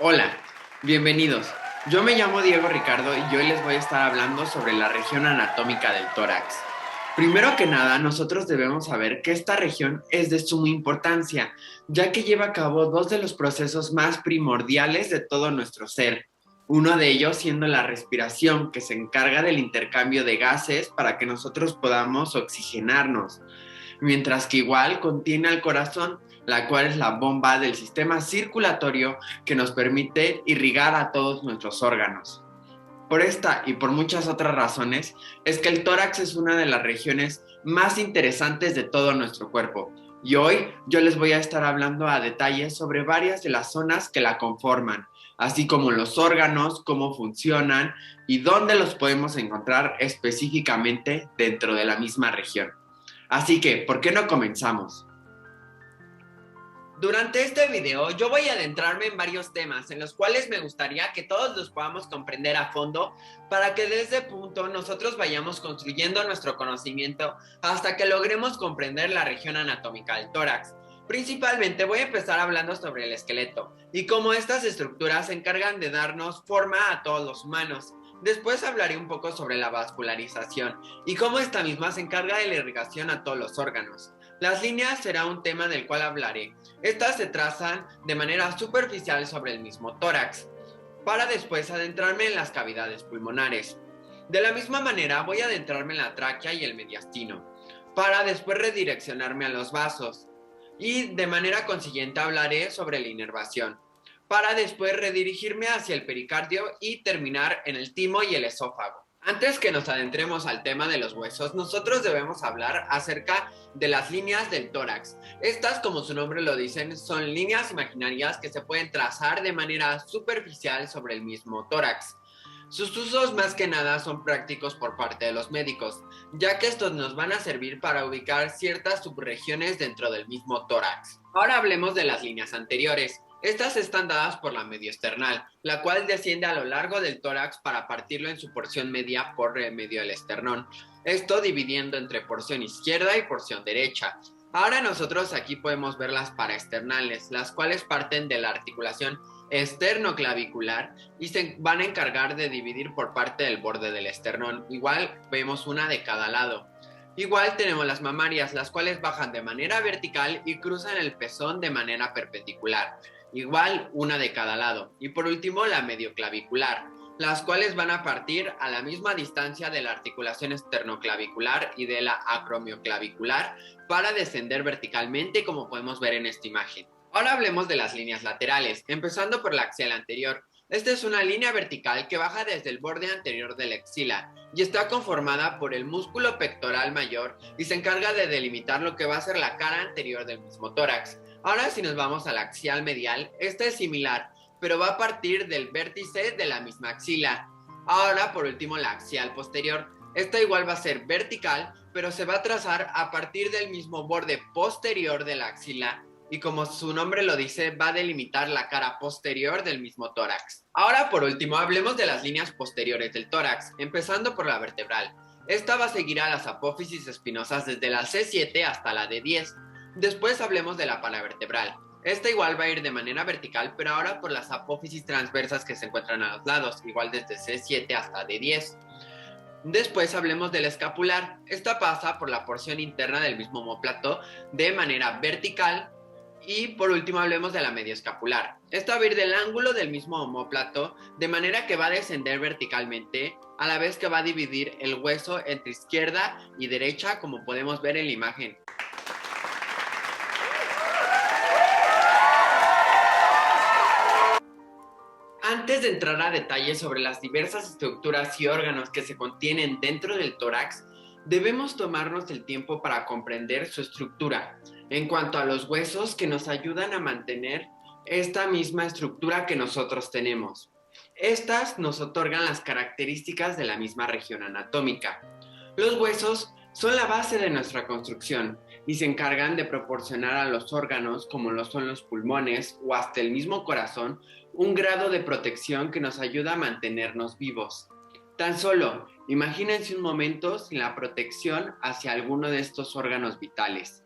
Hola, bienvenidos. Yo me llamo Diego Ricardo y hoy les voy a estar hablando sobre la región anatómica del tórax. Primero que nada, nosotros debemos saber que esta región es de suma importancia, ya que lleva a cabo dos de los procesos más primordiales de todo nuestro ser. Uno de ellos siendo la respiración, que se encarga del intercambio de gases para que nosotros podamos oxigenarnos, mientras que igual contiene al corazón, la cual es la bomba del sistema circulatorio que nos permite irrigar a todos nuestros órganos. Por esta y por muchas otras razones, es que el tórax es una de las regiones más interesantes de todo nuestro cuerpo. Y hoy yo les voy a estar hablando a detalle sobre varias de las zonas que la conforman, así como los órganos, cómo funcionan y dónde los podemos encontrar específicamente dentro de la misma región. Así que, ¿por qué no comenzamos? Durante este video yo voy a adentrarme en varios temas en los cuales me gustaría que todos los podamos comprender a fondo para que desde ese punto nosotros vayamos construyendo nuestro conocimiento hasta que logremos comprender la región anatómica del tórax. Principalmente voy a empezar hablando sobre el esqueleto y cómo estas estructuras se encargan de darnos forma a todos los humanos. Después hablaré un poco sobre la vascularización y cómo esta misma se encarga de la irrigación a todos los órganos. Las líneas será un tema del cual hablaré. Estas se trazan de manera superficial sobre el mismo tórax, para después adentrarme en las cavidades pulmonares. De la misma manera voy a adentrarme en la tráquea y el mediastino, para después redireccionarme a los vasos. Y de manera consiguiente hablaré sobre la inervación, para después redirigirme hacia el pericardio y terminar en el timo y el esófago. Antes que nos adentremos al tema de los huesos, nosotros debemos hablar acerca de las líneas del tórax. Estas, como su nombre lo dicen, son líneas imaginarias que se pueden trazar de manera superficial sobre el mismo tórax. Sus usos más que nada son prácticos por parte de los médicos, ya que estos nos van a servir para ubicar ciertas subregiones dentro del mismo tórax. Ahora hablemos de las líneas anteriores. Estas están dadas por la medioesternal, la cual desciende a lo largo del tórax para partirlo en su porción media por medio del esternón. Esto dividiendo entre porción izquierda y porción derecha. Ahora nosotros aquí podemos ver las paraesternales, las cuales parten de la articulación esternoclavicular y se van a encargar de dividir por parte del borde del esternón. Igual vemos una de cada lado. Igual tenemos las mamarias, las cuales bajan de manera vertical y cruzan el pezón de manera perpendicular. Igual una de cada lado. Y por último la medioclavicular, las cuales van a partir a la misma distancia de la articulación esternoclavicular y de la acromioclavicular para descender verticalmente, como podemos ver en esta imagen. Ahora hablemos de las líneas laterales, empezando por la axial anterior. Esta es una línea vertical que baja desde el borde anterior de la axila y está conformada por el músculo pectoral mayor y se encarga de delimitar lo que va a ser la cara anterior del mismo tórax. Ahora si nos vamos a la axial medial, esta es similar, pero va a partir del vértice de la misma axila. Ahora por último la axial posterior. Esta igual va a ser vertical, pero se va a trazar a partir del mismo borde posterior de la axila y como su nombre lo dice, va a delimitar la cara posterior del mismo tórax. Ahora por último hablemos de las líneas posteriores del tórax, empezando por la vertebral. Esta va a seguir a las apófisis espinosas desde la C7 hasta la D10. Después hablemos de la paravertebral. Esta igual va a ir de manera vertical, pero ahora por las apófisis transversas que se encuentran a los lados, igual desde C7 hasta D10. Después hablemos de la escapular. Esta pasa por la porción interna del mismo omóplato de manera vertical. Y por último hablemos de la medioescapular. Esta va a ir del ángulo del mismo omóplato de manera que va a descender verticalmente a la vez que va a dividir el hueso entre izquierda y derecha, como podemos ver en la imagen. Antes de entrar a detalles sobre las diversas estructuras y órganos que se contienen dentro del tórax, debemos tomarnos el tiempo para comprender su estructura, en cuanto a los huesos que nos ayudan a mantener esta misma estructura que nosotros tenemos. Estas nos otorgan las características de la misma región anatómica. Los huesos son la base de nuestra construcción y se encargan de proporcionar a los órganos, como lo son los pulmones o hasta el mismo corazón, un grado de protección que nos ayuda a mantenernos vivos. Tan solo, imagínense un momento sin la protección hacia alguno de estos órganos vitales.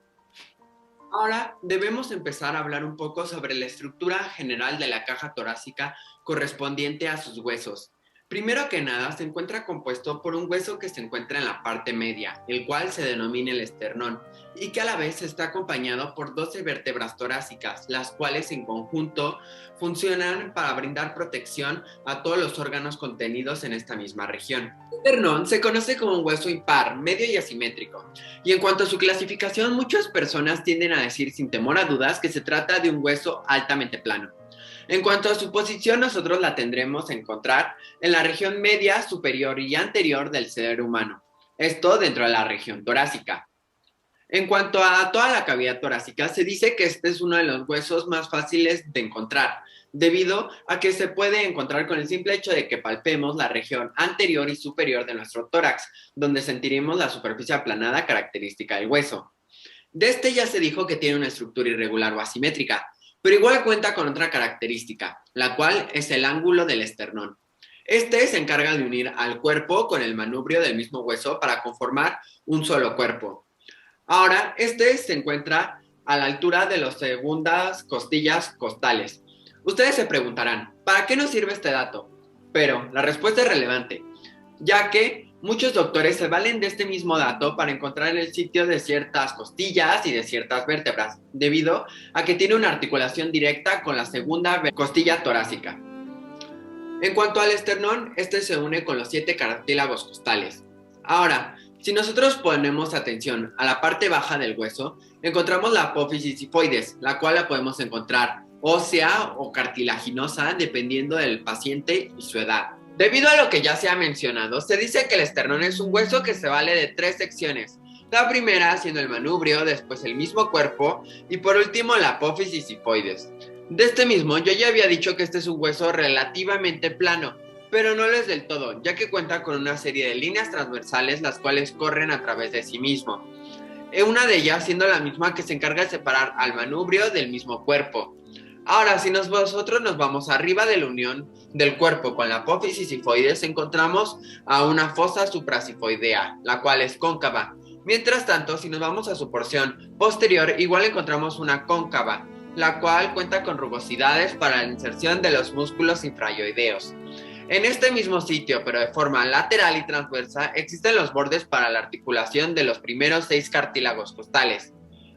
Ahora debemos empezar a hablar un poco sobre la estructura general de la caja torácica correspondiente a sus huesos. Primero que nada, se encuentra compuesto por un hueso que se encuentra en la parte media, el cual se denomina el esternón, y que a la vez está acompañado por 12 vértebras torácicas, las cuales en conjunto funcionan para brindar protección a todos los órganos contenidos en esta misma región. El esternón se conoce como un hueso impar, medio y asimétrico, y en cuanto a su clasificación, muchas personas tienden a decir sin temor a dudas que se trata de un hueso altamente plano. En cuanto a su posición, nosotros la tendremos a encontrar en la región media, superior y anterior del ser humano. Esto dentro de la región torácica. En cuanto a toda la cavidad torácica, se dice que este es uno de los huesos más fáciles de encontrar, debido a que se puede encontrar con el simple hecho de que palpemos la región anterior y superior de nuestro tórax, donde sentiremos la superficie aplanada característica del hueso. De este ya se dijo que tiene una estructura irregular o asimétrica, pero igual cuenta con otra característica, la cual es el ángulo del esternón. Este se encarga de unir al cuerpo con el manubrio del mismo hueso para conformar un solo cuerpo. Ahora, este se encuentra a la altura de las segundas costillas costales. Ustedes se preguntarán, ¿para qué nos sirve este dato? Pero la respuesta es relevante, ya que muchos doctores se valen de este mismo dato para encontrar el sitio de ciertas costillas y de ciertas vértebras, debido a que tiene una articulación directa con la segunda costilla torácica. En cuanto al esternón, este se une con los 7 cartílagos costales. Ahora, si nosotros ponemos atención a la parte baja del hueso, encontramos la apófisis sifoides, la cual la podemos encontrar ósea o cartilaginosa dependiendo del paciente y su edad. Debido a lo que ya se ha mencionado, se dice que el esternón es un hueso que se vale de 3 secciones. La primera siendo el manubrio, después el mismo cuerpo y por último la apófisis sifoides. De este mismo, yo ya había dicho que este es un hueso relativamente plano, pero no lo es del todo, ya que cuenta con una serie de líneas transversales las cuales corren a través de sí mismo. Una de ellas siendo la misma que se encarga de separar al manubrio del mismo cuerpo. Ahora, si nosotros nos vamos arriba de la unión del cuerpo con la apófisis sifoides, encontramos a una fosa suprasifoidea, la cual es cóncava. Mientras tanto, si nos vamos a su porción posterior, igual encontramos una cóncava, la cual cuenta con rugosidades para la inserción de los músculos infrayoideos. En este mismo sitio, pero de forma lateral y transversa, existen los bordes para la articulación de los primeros 6 cartílagos costales.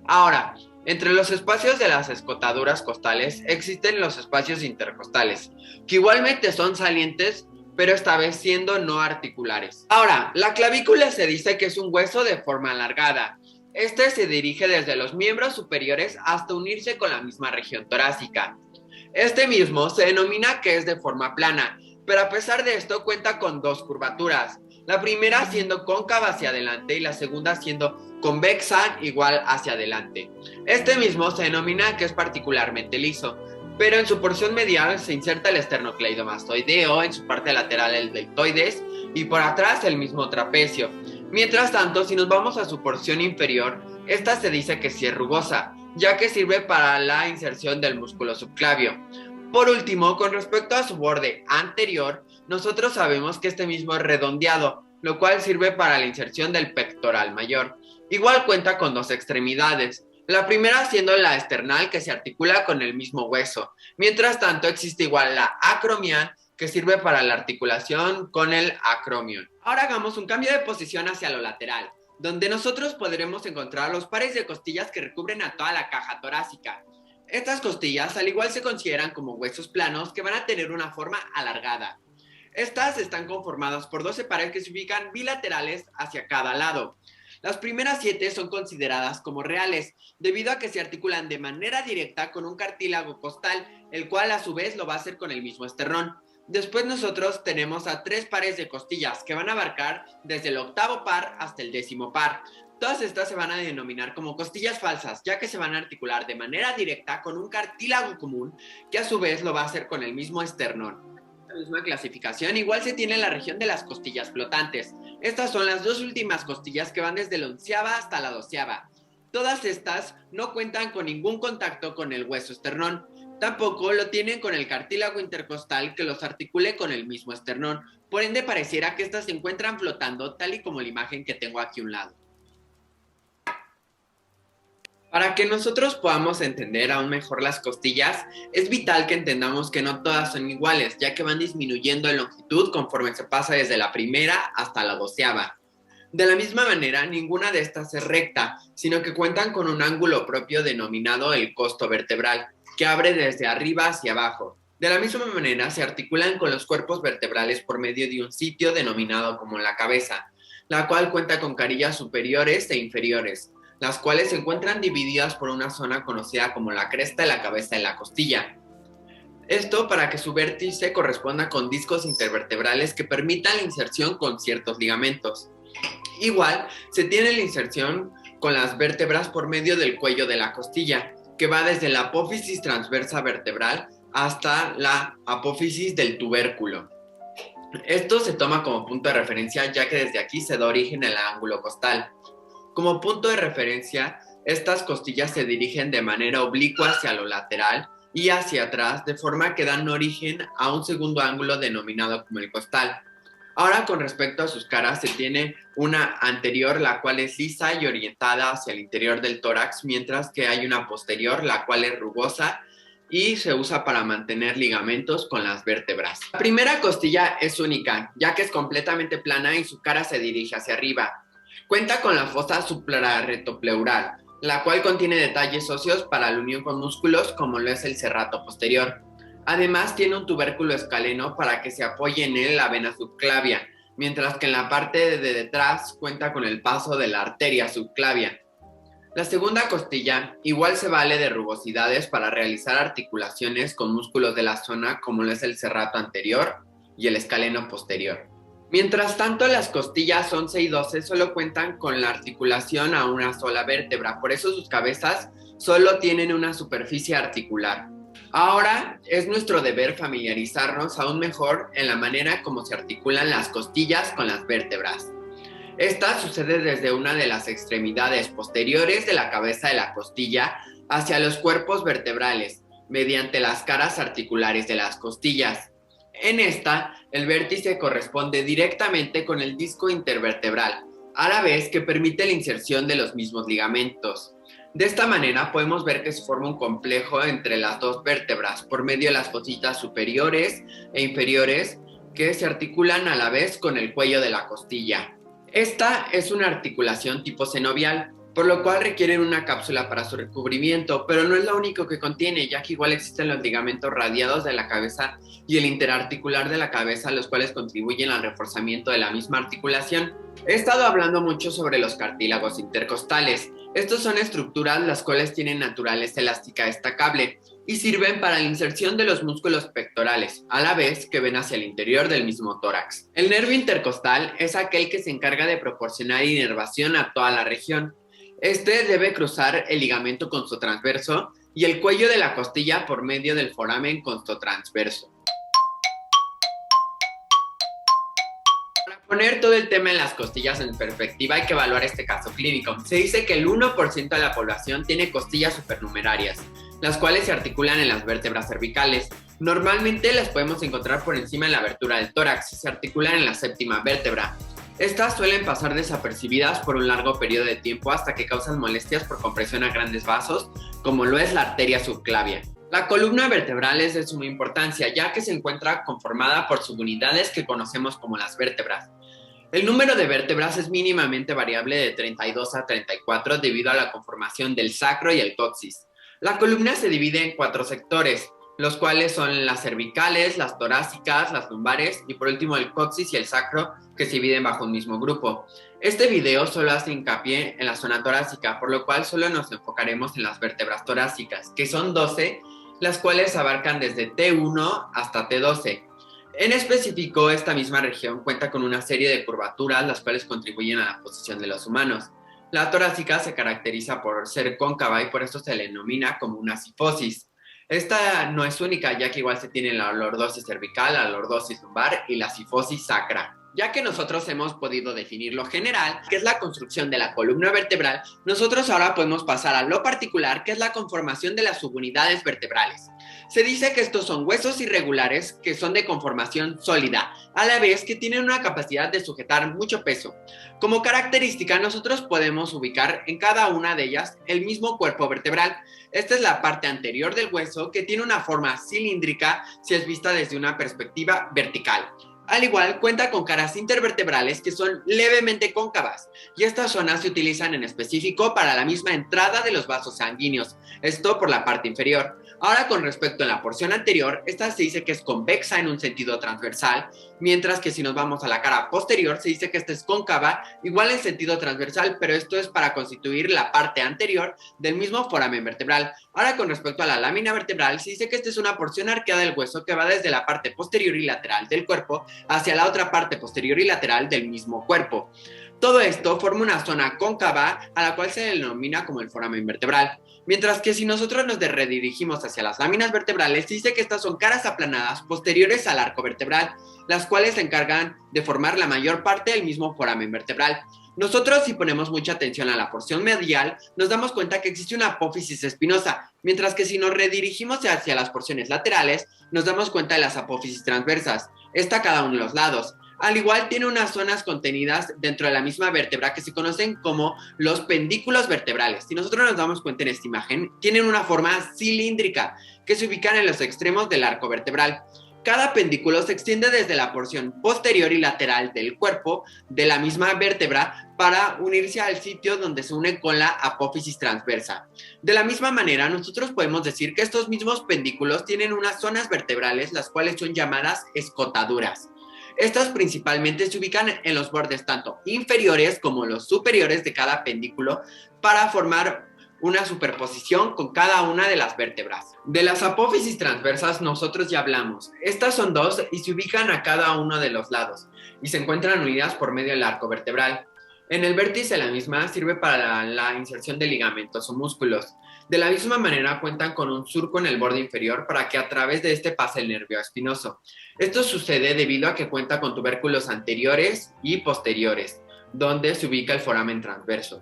Ahora, entre los espacios de las escotaduras costales existen los espacios intercostales, que igualmente son salientes, pero esta vez siendo no articulares. Ahora, la clavícula se dice que es un hueso de forma alargada. Este se dirige desde los miembros superiores hasta unirse con la misma región torácica. Este mismo se denomina que es de forma plana, pero a pesar de esto cuenta con 2 curvaturas, la primera siendo cóncava hacia adelante y la segunda siendo convexa igual hacia adelante. Este mismo se denomina que es particularmente liso, pero en su porción medial se inserta el esternocleidomastoideo, en su parte lateral el deltoides y por atrás el mismo trapecio. Mientras tanto, si nos vamos a su porción inferior, esta se dice que sí es rugosa, ya que sirve para la inserción del músculo subclavio. Por último, con respecto a su borde anterior, nosotros sabemos que este mismo es redondeado, lo cual sirve para la inserción del pectoral mayor. Igual cuenta con 2 extremidades, la primera siendo la esternal que se articula con el mismo hueso. Mientras tanto, existe igual la acromial que sirve para la articulación con el acromion. Ahora hagamos un cambio de posición hacia lo lateral, donde nosotros podremos encontrar los pares de costillas que recubren a toda la caja torácica. Estas costillas al igual se consideran como huesos planos que van a tener una forma alargada. Estas están conformadas por 12 pares que se ubican bilaterales hacia cada lado. Las primeras 7 son consideradas como reales, debido a que se articulan de manera directa con un cartílago costal, el cual a su vez lo va a hacer con el mismo esternón. Después nosotros tenemos a 3 pares de costillas que van a abarcar desde el 8º par hasta el 10º par. Todas estas se van a denominar como costillas falsas, ya que se van a articular de manera directa con un cartílago común, que a su vez lo va a hacer con el mismo esternón. La misma clasificación igual se tiene en la región de las costillas flotantes. Estas son las 2 últimas costillas que van desde la 11ª hasta la 12ª. Todas estas no cuentan con ningún contacto con el hueso esternón. Tampoco lo tienen con el cartílago intercostal que los articule con el mismo esternón. Por ende pareciera que estas se encuentran flotando, tal y como la imagen que tengo aquí a un lado. Para que nosotros podamos entender aún mejor las costillas, es vital que entendamos que no todas son iguales, ya que van disminuyendo en longitud conforme se pasa desde la primera hasta la 12ª. De la misma manera, ninguna de estas es recta, sino que cuentan con un ángulo propio denominado el costo vertebral, que abre desde arriba hacia abajo. De la misma manera, se articulan con los cuerpos vertebrales por medio de un sitio denominado como la cabeza, la cual cuenta con carillas superiores e inferiores, las cuales se encuentran divididas por una zona conocida como la cresta de la cabeza de la costilla. Esto para que su vértice corresponda con discos intervertebrales que permitan la inserción con ciertos ligamentos. Igual, se tiene la inserción con las vértebras por medio del cuello de la costilla, que va desde la apófisis transversa vertebral hasta la apófisis del tubérculo. Esto se toma como punto de referencia ya que desde aquí se da origen al ángulo costal. Como punto de referencia, estas costillas se dirigen de manera oblicua hacia lo lateral y hacia atrás, de forma que dan origen a un segundo ángulo denominado como el costal. Ahora, con respecto a sus caras, se tiene una anterior, la cual es lisa y orientada hacia el interior del tórax, mientras que hay una posterior, la cual es rugosa y se usa para mantener ligamentos con las vértebras. La primera costilla es única, ya que es completamente plana y su cara se dirige hacia arriba. Cuenta con la fosa suprarrectopleural, la cual contiene detalles óseos para la unión con músculos como lo es el serrato posterior. Además, tiene un tubérculo escaleno para que se apoye en él la vena subclavia, mientras que en la parte de detrás cuenta con el paso de la arteria subclavia. La segunda costilla igual se vale de rugosidades para realizar articulaciones con músculos de la zona como lo es el serrato anterior y el escaleno posterior. Mientras tanto, las costillas 11 y 12 solo cuentan con la articulación a una sola vértebra, por eso sus cabezas solo tienen una superficie articular. Ahora es nuestro deber familiarizarnos aún mejor en la manera como se articulan las costillas con las vértebras. Esta sucede desde una de las extremidades posteriores de la cabeza de la costilla hacia los cuerpos vertebrales, mediante las caras articulares de las costillas. En esta, el vértice corresponde directamente con el disco intervertebral, a la vez que permite la inserción de los mismos ligamentos. De esta manera podemos ver que se forma un complejo entre las dos vértebras por medio de las fositas superiores e inferiores que se articulan a la vez con el cuello de la costilla. Esta es una articulación tipo senovial, por lo cual requieren una cápsula para su recubrimiento, pero no es lo único que contiene, ya que igual existen los ligamentos radiados de la cabeza y el interarticular de la cabeza, los cuales contribuyen al reforzamiento de la misma articulación. He estado hablando mucho sobre los cartílagos intercostales. Estos son estructuras las cuales tienen naturaleza elástica destacable y sirven para la inserción de los músculos pectorales, a la vez que ven hacia el interior del mismo tórax. El nervio intercostal es aquel que se encarga de proporcionar inervación a toda la región. Este debe cruzar el ligamento constotransverso y el cuello de la costilla por medio del foramen constotransverso. Para poner todo el tema en las costillas en perspectiva hay que evaluar este caso clínico. Se dice que el 1% de la población tiene costillas supernumerarias, las cuales se articulan en las vértebras cervicales. Normalmente las podemos encontrar por encima de la abertura del tórax y se articulan en la séptima vértebra. Estas suelen pasar desapercibidas por un largo periodo de tiempo hasta que causan molestias por compresión a grandes vasos, como lo es la arteria subclavia. La columna vertebral es de suma importancia, ya que se encuentra conformada por subunidades que conocemos como las vértebras. El número de vértebras es mínimamente variable de 32 a 34 debido a la conformación del sacro y el coxis. La columna se divide en 4 sectores, los cuales son las cervicales, las torácicas, las lumbares y por último el coxis y el sacro, que se dividen bajo un mismo grupo. Este video solo hace hincapié en la zona torácica, por lo cual solo nos enfocaremos en las vértebras torácicas, que son 12, las cuales abarcan desde T1 hasta T12. En específico, esta misma región cuenta con una serie de curvaturas, las cuales contribuyen a la posición de los humanos. La torácica se caracteriza por ser cóncava y por esto se le denomina como una cifosis. Esta no es única, ya que igual se tiene la lordosis cervical, la lordosis lumbar y la cifosis sacra. Ya que nosotros hemos podido definir lo general, que es la construcción de la columna vertebral, nosotros ahora podemos pasar a lo particular, que es la conformación de las subunidades vertebrales. Se dice que estos son huesos irregulares que son de conformación sólida, a la vez que tienen una capacidad de sujetar mucho peso. Como característica, nosotros podemos ubicar en cada una de ellas el mismo cuerpo vertebral. Esta es la parte anterior del hueso que tiene una forma cilíndrica si es vista desde una perspectiva vertical. Al igual, cuenta con caras intervertebrales que son levemente cóncavas, y estas zonas se utilizan en específico para la misma entrada de los vasos sanguíneos, esto por la parte inferior. Ahora, con respecto a la porción anterior, esta se dice que es convexa en un sentido transversal, mientras que si nos vamos a la cara posterior, se dice que esta es cóncava, igual en sentido transversal, pero esto es para constituir la parte anterior del mismo foramen vertebral. Ahora, con respecto a la lámina vertebral, se dice que esta es una porción arqueada del hueso que va desde la parte posterior y lateral del cuerpo hacia la otra parte posterior y lateral del mismo cuerpo. Todo esto forma una zona cóncava a la cual se denomina como el foramen vertebral. Mientras que si nosotros nos redirigimos hacia las láminas vertebrales, se dice que estas son caras aplanadas posteriores al arco vertebral, las cuales se encargan de formar la mayor parte del mismo foramen vertebral. Nosotros, si ponemos mucha atención a la porción medial, nos damos cuenta que existe una apófisis espinosa, mientras que si nos redirigimos hacia las porciones laterales, nos damos cuenta de las apófisis transversas, esta a cada uno de los lados. Al igual, tiene unas zonas contenidas dentro de la misma vértebra que se conocen como los pendículos vertebrales. Si nosotros nos damos cuenta en esta imagen, tienen una forma cilíndrica que se ubican en los extremos del arco vertebral. Cada pendículo se extiende desde la porción posterior y lateral del cuerpo de la misma vértebra para unirse al sitio donde se une con la apófisis transversa. De la misma manera, nosotros podemos decir que estos mismos pendículos tienen unas zonas vertebrales, las cuales son llamadas escotaduras. Estas principalmente se ubican en los bordes tanto inferiores como los superiores de cada pendículo para formar una superposición con cada una de las vértebras. De las apófisis transversas nosotros ya hablamos. Estas son dos y se ubican a cada uno de los lados y se encuentran unidas por medio del arco vertebral. En el vértice la misma sirve para la inserción de ligamentos o músculos. De la misma manera cuentan con un surco en el borde inferior para que a través de este pase el nervio espinoso. Esto sucede debido a que cuenta con tubérculos anteriores y posteriores, donde se ubica el foramen transverso.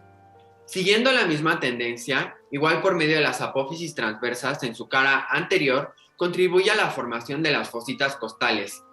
Siguiendo la misma tendencia, igual por medio de las apófisis transversas en su cara anterior, contribuye a la formación de las fositas costales.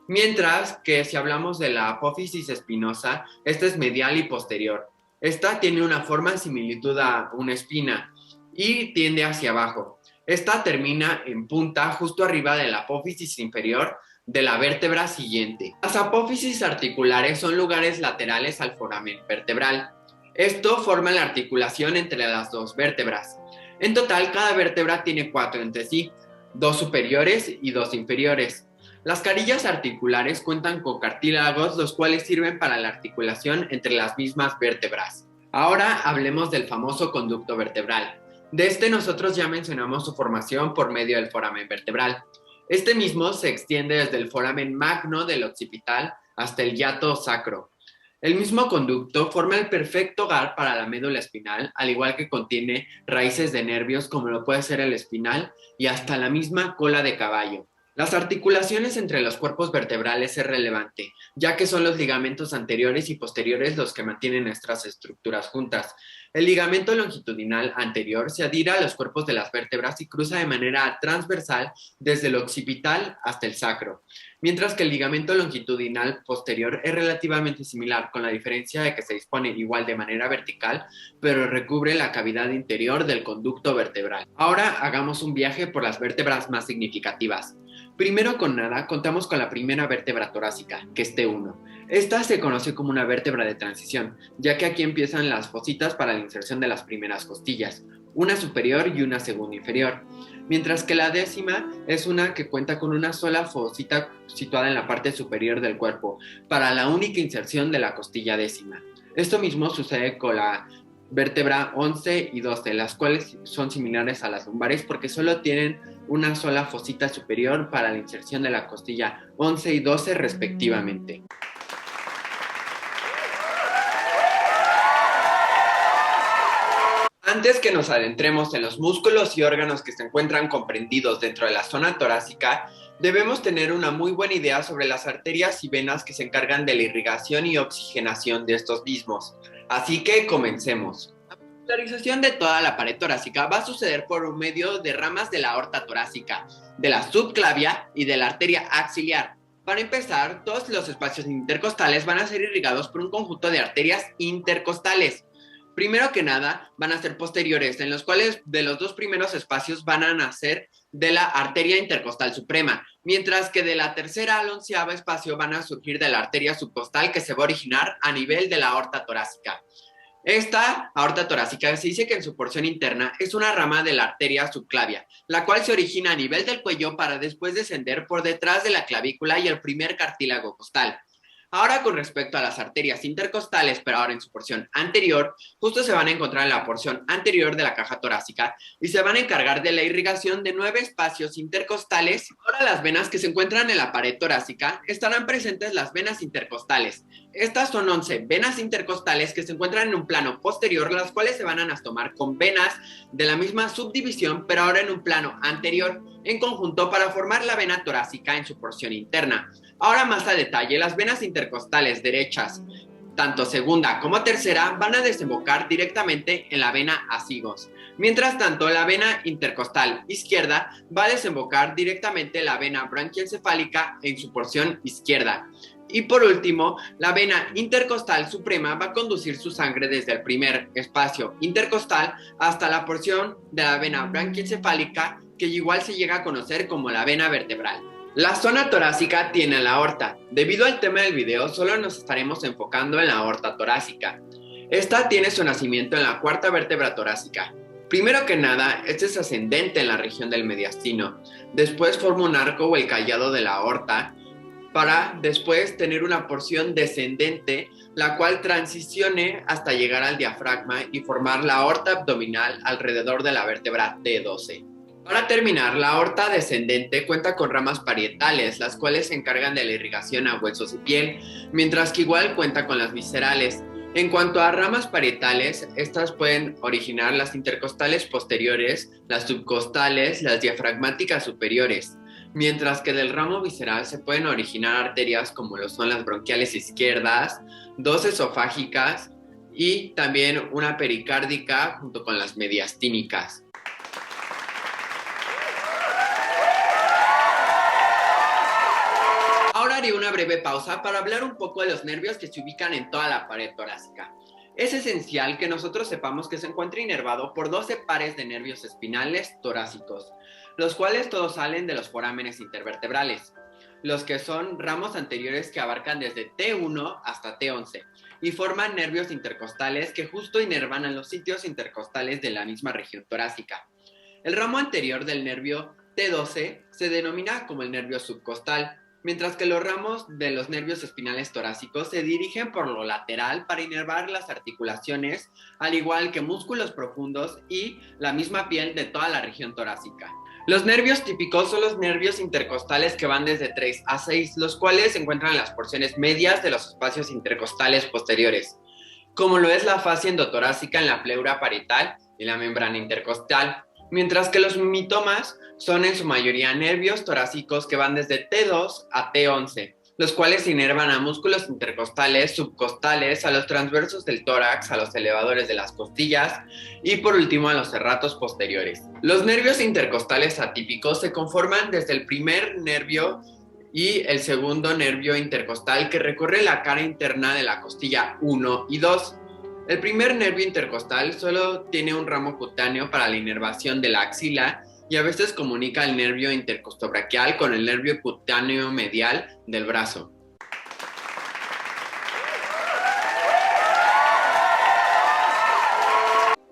Mientras que si hablamos de la apófisis espinosa, esta es medial y posterior. Esta tiene una forma en similitud a una espina y tiende hacia abajo. Esta termina en punta justo arriba de la apófisis inferior de la vértebra siguiente. Las apófisis articulares son lugares laterales al foramen vertebral. Esto forma la articulación entre las dos vértebras. En total, cada vértebra tiene 4 entre sí, 2 superiores y 2 inferiores. Las carillas articulares cuentan con cartílagos, los cuales sirven para la articulación entre las mismas vértebras. Ahora hablemos del famoso conducto vertebral. De este nosotros ya mencionamos su formación por medio del foramen vertebral. Este mismo se extiende desde el foramen magno del occipital hasta el hiato sacro. El mismo conducto forma el perfecto hogar para la médula espinal, al igual que contiene raíces de nervios como lo puede ser el espinal y hasta la misma cola de caballo. Las articulaciones entre los cuerpos vertebrales es relevante, ya que son los ligamentos anteriores y posteriores los que mantienen estas estructuras juntas. El ligamento longitudinal anterior se adhiere a los cuerpos de las vértebras y cruza de manera transversal desde el occipital hasta el sacro, mientras que el ligamento longitudinal posterior es relativamente similar, con la diferencia de que se dispone igual de manera vertical, pero recubre la cavidad interior del conducto vertebral. Ahora hagamos un viaje por las vértebras más significativas. Primero con nada, contamos con la primera vértebra torácica, que es T1. Esta se conoce como una vértebra de transición, ya que aquí empiezan las fositas para la inserción de las primeras costillas, una superior y una segunda inferior, mientras que la décima es una que cuenta con una sola fosita situada en la parte superior del cuerpo, para la única inserción de la costilla décima. Esto mismo sucede con la vértebra 11 y 12, las cuales son similares a las lumbares porque solo tienen una sola fosita superior para la inserción de la costilla 11 y 12 respectivamente. Antes que nos adentremos en los músculos y órganos que se encuentran comprendidos dentro de la zona torácica, debemos tener una muy buena idea sobre las arterias y venas que se encargan de la irrigación y oxigenación de estos mismos. Así que comencemos. vascularización de toda la pared torácica va a suceder por medio de ramas de la aorta torácica, de la subclavia y de la arteria axilar. Para empezar, todos los espacios intercostales van a ser irrigados por un conjunto de arterias intercostales. Primero que nada, van a ser posteriores, en los cuales de los dos primeros espacios van a nacer de la arteria intercostal suprema, mientras que de la tercera al 11º espacio van a surgir de la arteria subcostal que se va a originar a nivel de la aorta torácica. Esta aorta torácica se dice que en su porción interna es una rama de la arteria subclavia, la cual se origina a nivel del cuello para después descender por detrás de la clavícula y el primer cartílago costal. Ahora con respecto a las arterias intercostales, pero ahora en su porción anterior, justo se van a encontrar en la porción anterior de la caja torácica y se van a encargar de la irrigación de 9 espacios intercostales. Ahora las venas que se encuentran en la pared torácica estarán presentes las venas intercostales. Estas son 11 venas intercostales que se encuentran en un plano posterior, las cuales se van a anastomar con venas de la misma subdivisión, pero ahora en un plano anterior, en conjunto para formar la vena torácica en su porción interna. Ahora más a detalle, las venas intercostales derechas, tanto segunda como tercera, van a desembocar directamente en la vena acigos. Mientras tanto, la vena intercostal izquierda va a desembocar directamente en la vena branquiencefálica en su porción izquierda. Y por último, la vena intercostal suprema va a conducir su sangre desde el primer espacio intercostal hasta la porción de la vena branquiencefálica, que igual se llega a conocer como la vena vertebral. La zona torácica tiene la aorta. Debido al tema del video, solo nos estaremos enfocando en la aorta torácica. Esta tiene su nacimiento en la cuarta vértebra torácica. Primero que nada, este es ascendente en la región del mediastino. Después forma un arco o el callado de la aorta, para después tener una porción descendente, la cual transicione hasta llegar al diafragma y formar la aorta abdominal alrededor de la vértebra T12. Para terminar, la aorta descendente cuenta con ramas parietales, las cuales se encargan de la irrigación a huesos y piel, mientras que igual cuenta con las viscerales. En cuanto a ramas parietales, estas pueden originar las intercostales posteriores, las subcostales, las diafragmáticas superiores, mientras que del ramo visceral se pueden originar arterias como lo son las bronquiales izquierdas, dos esofágicas y también una pericárdica junto con las mediastínicas. Ahora haré una breve pausa para hablar un poco de los nervios que se ubican en toda la pared torácica. Es esencial que nosotros sepamos que se encuentra inervado por 12 pares de nervios espinales torácicos, los cuales todos salen de los forámenes intervertebrales, los que son ramos anteriores que abarcan desde T1 hasta T11 y forman nervios intercostales que justo inervan a los sitios intercostales de la misma región torácica. El ramo anterior del nervio T12 se denomina como el nervio subcostal, mientras que los ramos de los nervios espinales torácicos se dirigen por lo lateral para inervar las articulaciones, al igual que músculos profundos y la misma piel de toda la región torácica. Los nervios típicos son los nervios intercostales que van desde 3 a 6, los cuales se encuentran en las porciones medias de los espacios intercostales posteriores, como lo es la fascia endotorácica en la pleura parietal y la membrana intercostal, mientras que los mitomas son en su mayoría nervios torácicos que van desde T2 a T11, los cuales inervan a músculos intercostales, subcostales, a los transversos del tórax, a los elevadores de las costillas y por último a los serratos posteriores. Los nervios intercostales atípicos se conforman desde el primer nervio y el segundo nervio intercostal que recorre la cara interna de la costilla 1 y 2. El primer nervio intercostal solo tiene un ramo cutáneo para la inervación de la axila y a veces comunica el nervio intercostobraquial con el nervio cutáneo medial del brazo.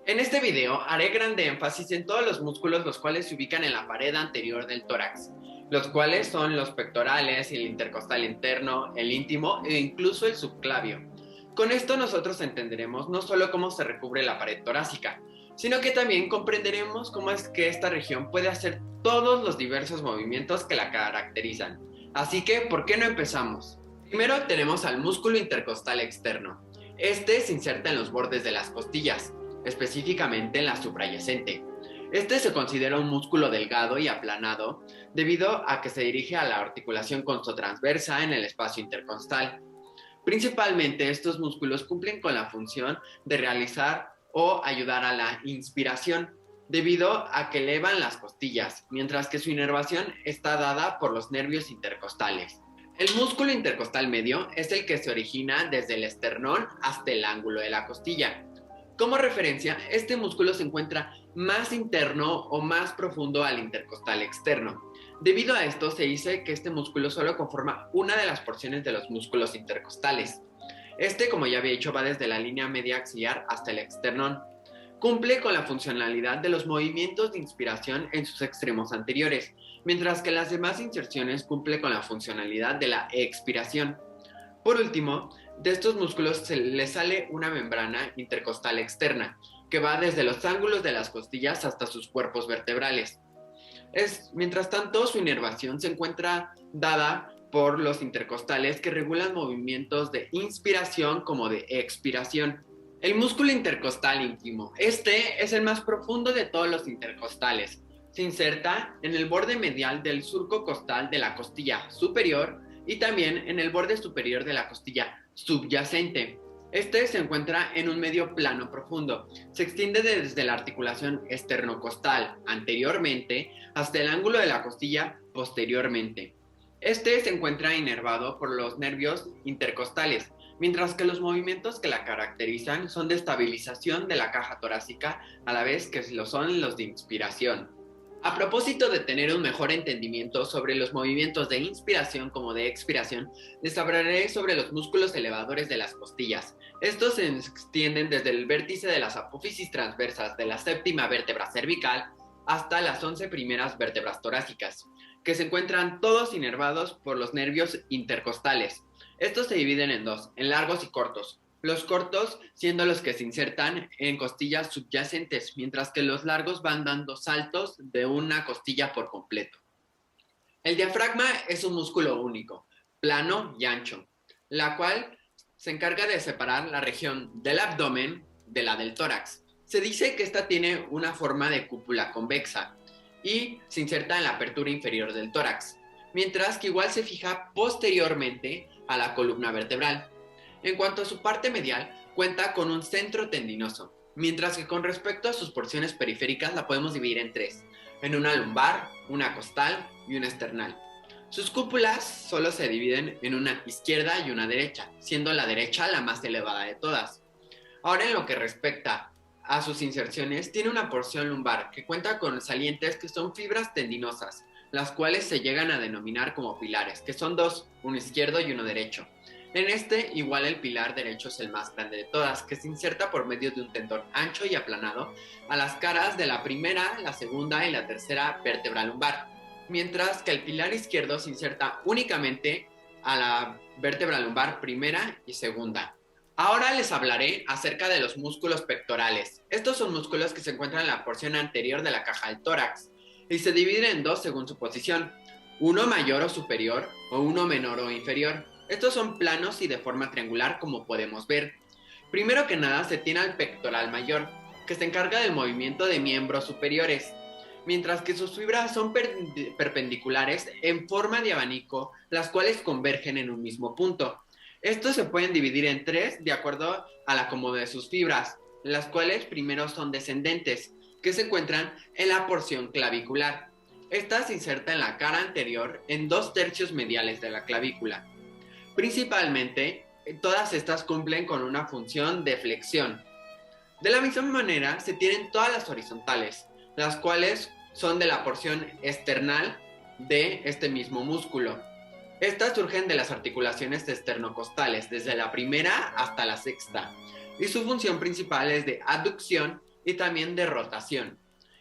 En este video haré grande énfasis en todos los músculos los cuales se ubican en la pared anterior del tórax, los cuales son los pectorales, el intercostal interno, el íntimo e incluso el subclavio. Con esto nosotros entenderemos no solo cómo se recubre la pared torácica, sino que también comprenderemos cómo es que esta región puede hacer todos los diversos movimientos que la caracterizan. Así que, ¿por qué no empezamos? Primero tenemos al músculo intercostal externo. Este se inserta en los bordes de las costillas, específicamente en la suprayacente. Este se considera un músculo delgado y aplanado debido a que se dirige a la articulación consotransversa en el espacio intercostal. Principalmente estos músculos cumplen con la función de realizar o ayudar a la inspiración, debido a que elevan las costillas, mientras que su inervación está dada por los nervios intercostales. El músculo intercostal medio es el que se origina desde el esternón hasta el ángulo de la costilla. Como referencia, este músculo se encuentra más interno o más profundo al intercostal externo. Debido a esto, se dice que este músculo solo conforma una de las porciones de los músculos intercostales. Este, como ya había dicho, va desde la línea media axilar hasta el esternón. Cumple con la funcionalidad de los movimientos de inspiración en sus extremos anteriores, mientras que las demás inserciones cumplen con la funcionalidad de la expiración. Por último, de estos músculos se les sale una membrana intercostal externa, que va desde los ángulos de las costillas hasta sus cuerpos vertebrales. Mientras tanto, su inervación se encuentra dada por los intercostales que regulan movimientos de inspiración como de expiración. El músculo intercostal íntimo. Este es el más profundo de todos los intercostales. Se inserta en el borde medial del surco costal de la costilla superior y también en el borde superior de la costilla subyacente. Este se encuentra en un medio plano profundo. Se extiende desde la articulación esternocostal anteriormente hasta el ángulo de la costilla posteriormente. Este se encuentra inervado por los nervios intercostales, mientras que los movimientos que la caracterizan son de estabilización de la caja torácica, a la vez que lo son los de inspiración. A propósito de tener un mejor entendimiento sobre los movimientos de inspiración como de expiración, les hablaré sobre los músculos elevadores de las costillas. Estos se extienden desde el vértice de las apófisis transversas de la séptima vértebra cervical hasta las 11 primeras vértebras torácicas, que se encuentran todos inervados por los nervios intercostales. Estos se dividen en dos, en largos y cortos. Los cortos siendo los que se insertan en costillas subyacentes, mientras que los largos van dando saltos de una costilla por completo. El diafragma es un músculo único, plano y ancho, la cual se encarga de separar la región del abdomen de la del tórax. Se dice que esta tiene una forma de cúpula convexa y se inserta en la apertura inferior del tórax, mientras que igual se fija posteriormente a la columna vertebral. En cuanto a su parte medial, cuenta con un centro tendinoso, mientras que con respecto a sus porciones periféricas la podemos dividir en tres, en una lumbar, una costal y una esternal. Sus cúpulas solo se dividen en una izquierda y una derecha, siendo la derecha la más elevada de todas. Ahora, en lo que respecta a sus inserciones, tiene una porción lumbar que cuenta con salientes que son fibras tendinosas, las cuales se llegan a denominar como pilares, que son dos, uno izquierdo y uno derecho. En este, igual el pilar derecho es el más grande de todas, que se inserta por medio de un tendón ancho y aplanado a las caras de la primera, la segunda y la tercera vértebra lumbar, mientras que el pilar izquierdo se inserta únicamente a la vértebra lumbar primera y segunda. Ahora les hablaré acerca de los músculos pectorales. Estos son músculos que se encuentran en la porción anterior de la caja del tórax y se dividen en dos según su posición, uno mayor o superior o uno menor o inferior. Estos son planos y de forma triangular, como podemos ver. Primero que nada se tiene al pectoral mayor, que se encarga del movimiento de miembros superiores, mientras que sus fibras son perpendiculares en forma de abanico, las cuales convergen en un mismo punto. Estos se pueden dividir en tres de acuerdo al acomodo de sus fibras, las cuales primero son descendentes, que se encuentran en la porción clavicular. Esta se inserta en la cara anterior en 2/3 mediales de la clavícula. Principalmente, todas estas cumplen con una función de flexión. De la misma manera, se tienen todas las horizontales, las cuales son de la porción external de este mismo músculo. Estas surgen de las articulaciones esternocostales, desde la primera hasta la sexta, y su función principal es de aducción y también de rotación.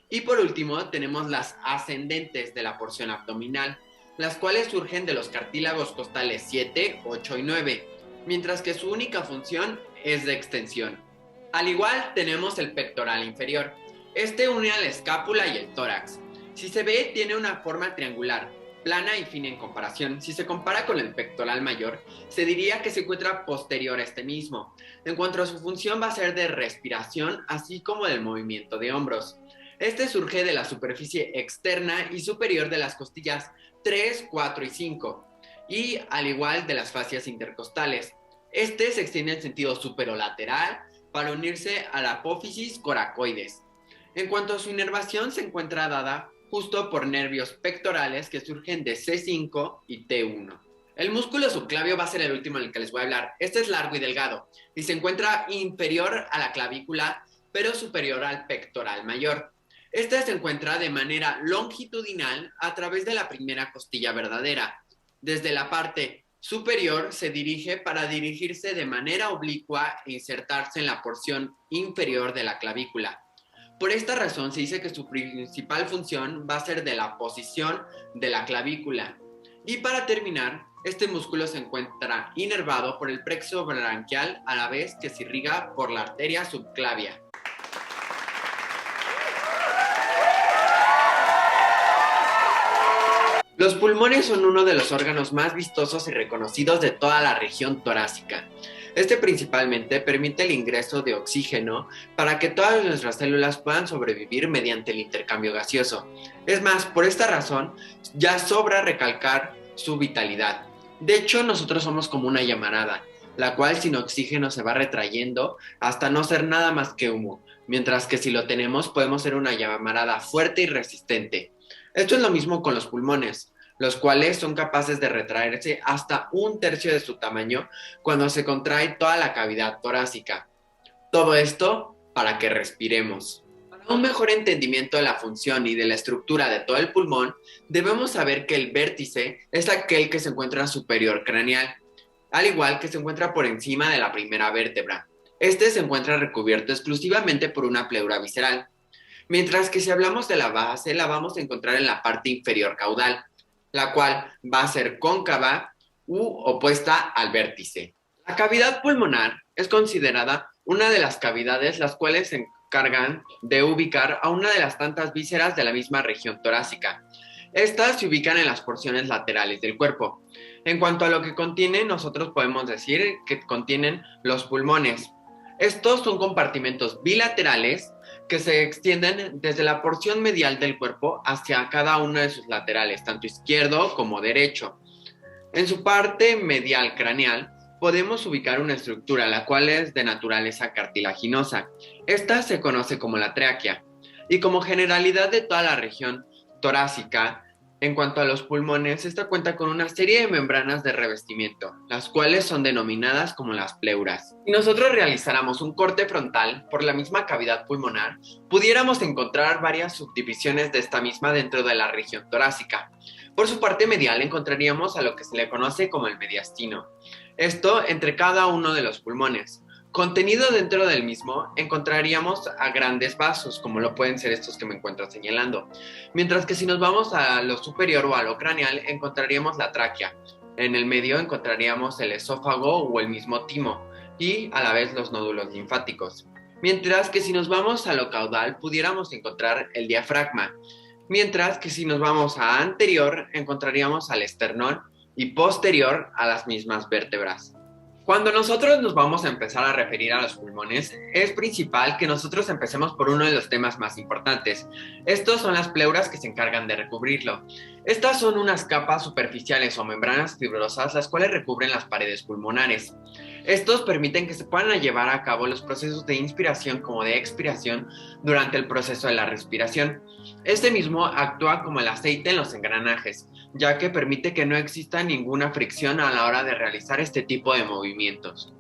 Y por último, tenemos las ascendentes de la porción abdominal, las cuales surgen de los cartílagos costales 7, 8 y 9, mientras que su única función es de extensión. Al igual tenemos el pectoral inferior. Este une a la escápula y el tórax. Si se ve, tiene una forma triangular, plana y fina en comparación. Si se compara con el pectoral mayor, se diría que se encuentra posterior a este mismo. En cuanto a su función, va a ser de respiración, así como del movimiento de hombros. Este surge de la superficie externa y superior de las costillas 3, 4 y 5, y al igual de las fascias intercostales. Este se extiende en sentido superolateral para unirse a la apófisis coracoides. En cuanto a su inervación, se encuentra dada justo por nervios pectorales que surgen de C5 y T1. El músculo subclavio va a ser el último en el que les voy a hablar. Este es largo y delgado y se encuentra inferior a la clavícula, pero superior al pectoral mayor. Este se encuentra de manera longitudinal a través de la primera costilla verdadera. Desde la parte superior se dirige para dirigirse de manera oblicua e insertarse en la porción inferior de la clavícula. Por esta razón se dice que su principal función va a ser de la posición de la clavícula. Y para terminar, este músculo se encuentra inervado por el plexo branquial a la vez que se irriga por la arteria subclavia. Los pulmones son uno de los órganos más vistosos y reconocidos de toda la región torácica. Este principalmente permite el ingreso de oxígeno para que todas nuestras células puedan sobrevivir mediante el intercambio gaseoso. Es más, por esta razón, ya sobra recalcar su vitalidad. De hecho, nosotros somos como una llamarada, la cual sin oxígeno se va retrayendo hasta no ser nada más que humo, mientras que si lo tenemos podemos ser una llamarada fuerte y resistente. Esto es lo mismo con los pulmones, los cuales son capaces de retraerse hasta 1/3 de su tamaño cuando se contrae toda la cavidad torácica. Todo esto para que respiremos. Para un mejor entendimiento de la función y de la estructura de todo el pulmón, debemos saber que el vértice es aquel que se encuentra superior craneal, al igual que se encuentra por encima de la primera vértebra. Este se encuentra recubierto exclusivamente por una pleura visceral. Mientras que si hablamos de la base, la vamos a encontrar en la parte inferior caudal, la cual va a ser cóncava u opuesta al vértice. La cavidad pulmonar es considerada una de las cavidades las cuales se encargan de ubicar a una de las tantas vísceras de la misma región torácica. Estas se ubican en las porciones laterales del cuerpo. En cuanto a lo que contiene, nosotros podemos decir que contienen los pulmones. Estos son compartimentos bilaterales que se extienden desde la porción medial del cuerpo hacia cada uno de sus laterales, tanto izquierdo como derecho. En su parte medial craneal podemos ubicar una estructura, la cual es de naturaleza cartilaginosa. Esta se conoce como la tráquea. Y como generalidad de toda la región torácica, en cuanto a los pulmones, esta cuenta con una serie de membranas de revestimiento, las cuales son denominadas como las pleuras. Si nosotros realizáramos un corte frontal por la misma cavidad pulmonar, pudiéramos encontrar varias subdivisiones de esta misma dentro de la región torácica. Por su parte medial encontraríamos a lo que se le conoce como el mediastino. Esto entre cada uno de los pulmones. Contenido dentro del mismo encontraríamos a grandes vasos, como lo pueden ser estos que me encuentro señalando. Mientras que si nos vamos a lo superior o a lo craneal, encontraríamos la tráquea. En el medio encontraríamos el esófago o el mismo timo y a la vez los nódulos linfáticos. Mientras que si nos vamos a lo caudal, pudiéramos encontrar el diafragma. Mientras que si nos vamos a anterior, encontraríamos al esternón y posterior a las mismas vértebras. Cuando nosotros nos vamos a empezar a referir a los pulmones, es principal que nosotros empecemos por uno de los temas más importantes. Estos son las pleuras que se encargan de recubrirlo. Estas son unas capas superficiales o membranas fibrosas las cuales recubren las paredes pulmonares. Estos permiten que se puedan llevar a cabo los procesos de inspiración como de expiración durante el proceso de la respiración. Este mismo actúa como el aceite en los engranajes, ya que permite que no exista ninguna fricción a la hora de realizar este tipo de movimientos.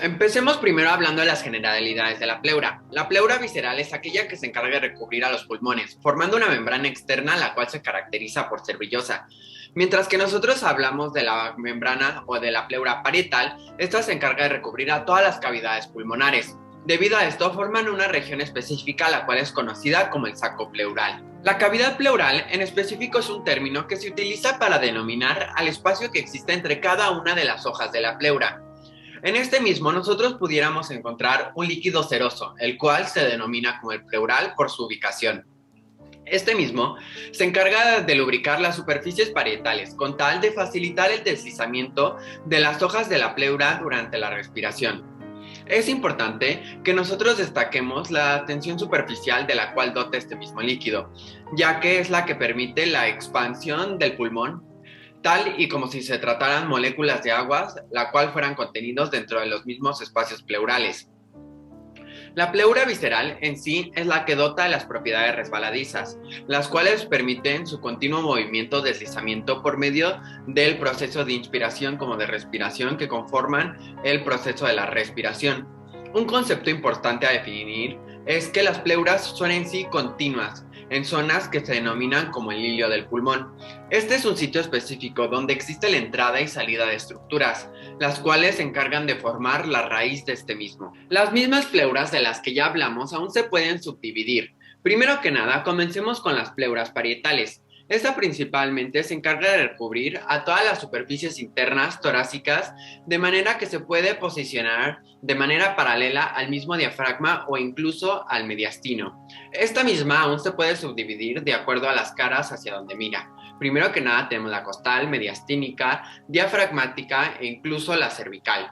Empecemos primero hablando de las generalidades de la pleura. La pleura visceral es aquella que se encarga de recubrir a los pulmones, formando una membrana externa la cual se caracteriza por ser brillosa. Mientras que nosotros hablamos de la membrana o de la pleura parietal, esta se encarga de recubrir a todas las cavidades pulmonares. Debido a esto, forman una región específica la cual es conocida como el saco pleural. La cavidad pleural en específico es un término que se utiliza para denominar al espacio que existe entre cada una de las hojas de la pleura. En este mismo nosotros pudiéramos encontrar un líquido seroso, el cual se denomina como el pleural por su ubicación. Este mismo se encarga de lubricar las superficies parietales con tal de facilitar el deslizamiento de las hojas de la pleura durante la respiración. Es importante que nosotros destaquemos la tensión superficial de la cual dota este mismo líquido, ya que es la que permite la expansión del pulmón, tal y como si se trataran moléculas de agua, la cual fueran contenidos dentro de los mismos espacios pleurales. La pleura visceral en sí es la que dota de las propiedades resbaladizas, las cuales permiten su continuo movimiento o deslizamiento por medio del proceso de inspiración como de respiración que conforman el proceso de la respiración. Un concepto importante a definir es que las pleuras son en sí continuas, en zonas que se denominan como el hilio del pulmón. Este es un sitio específico donde existe la entrada y salida de estructuras, las cuales se encargan de formar la raíz de este mismo. Las mismas pleuras de las que ya hablamos aún se pueden subdividir. Primero que nada, comencemos con las pleuras parietales. Esta principalmente se encarga de recubrir a todas las superficies internas torácicas de manera que se puede posicionar de manera paralela al mismo diafragma o incluso al mediastino. Esta misma aún se puede subdividir de acuerdo a las caras hacia donde mira. Primero que nada tenemos la costal, mediastínica, diafragmática e incluso la cervical.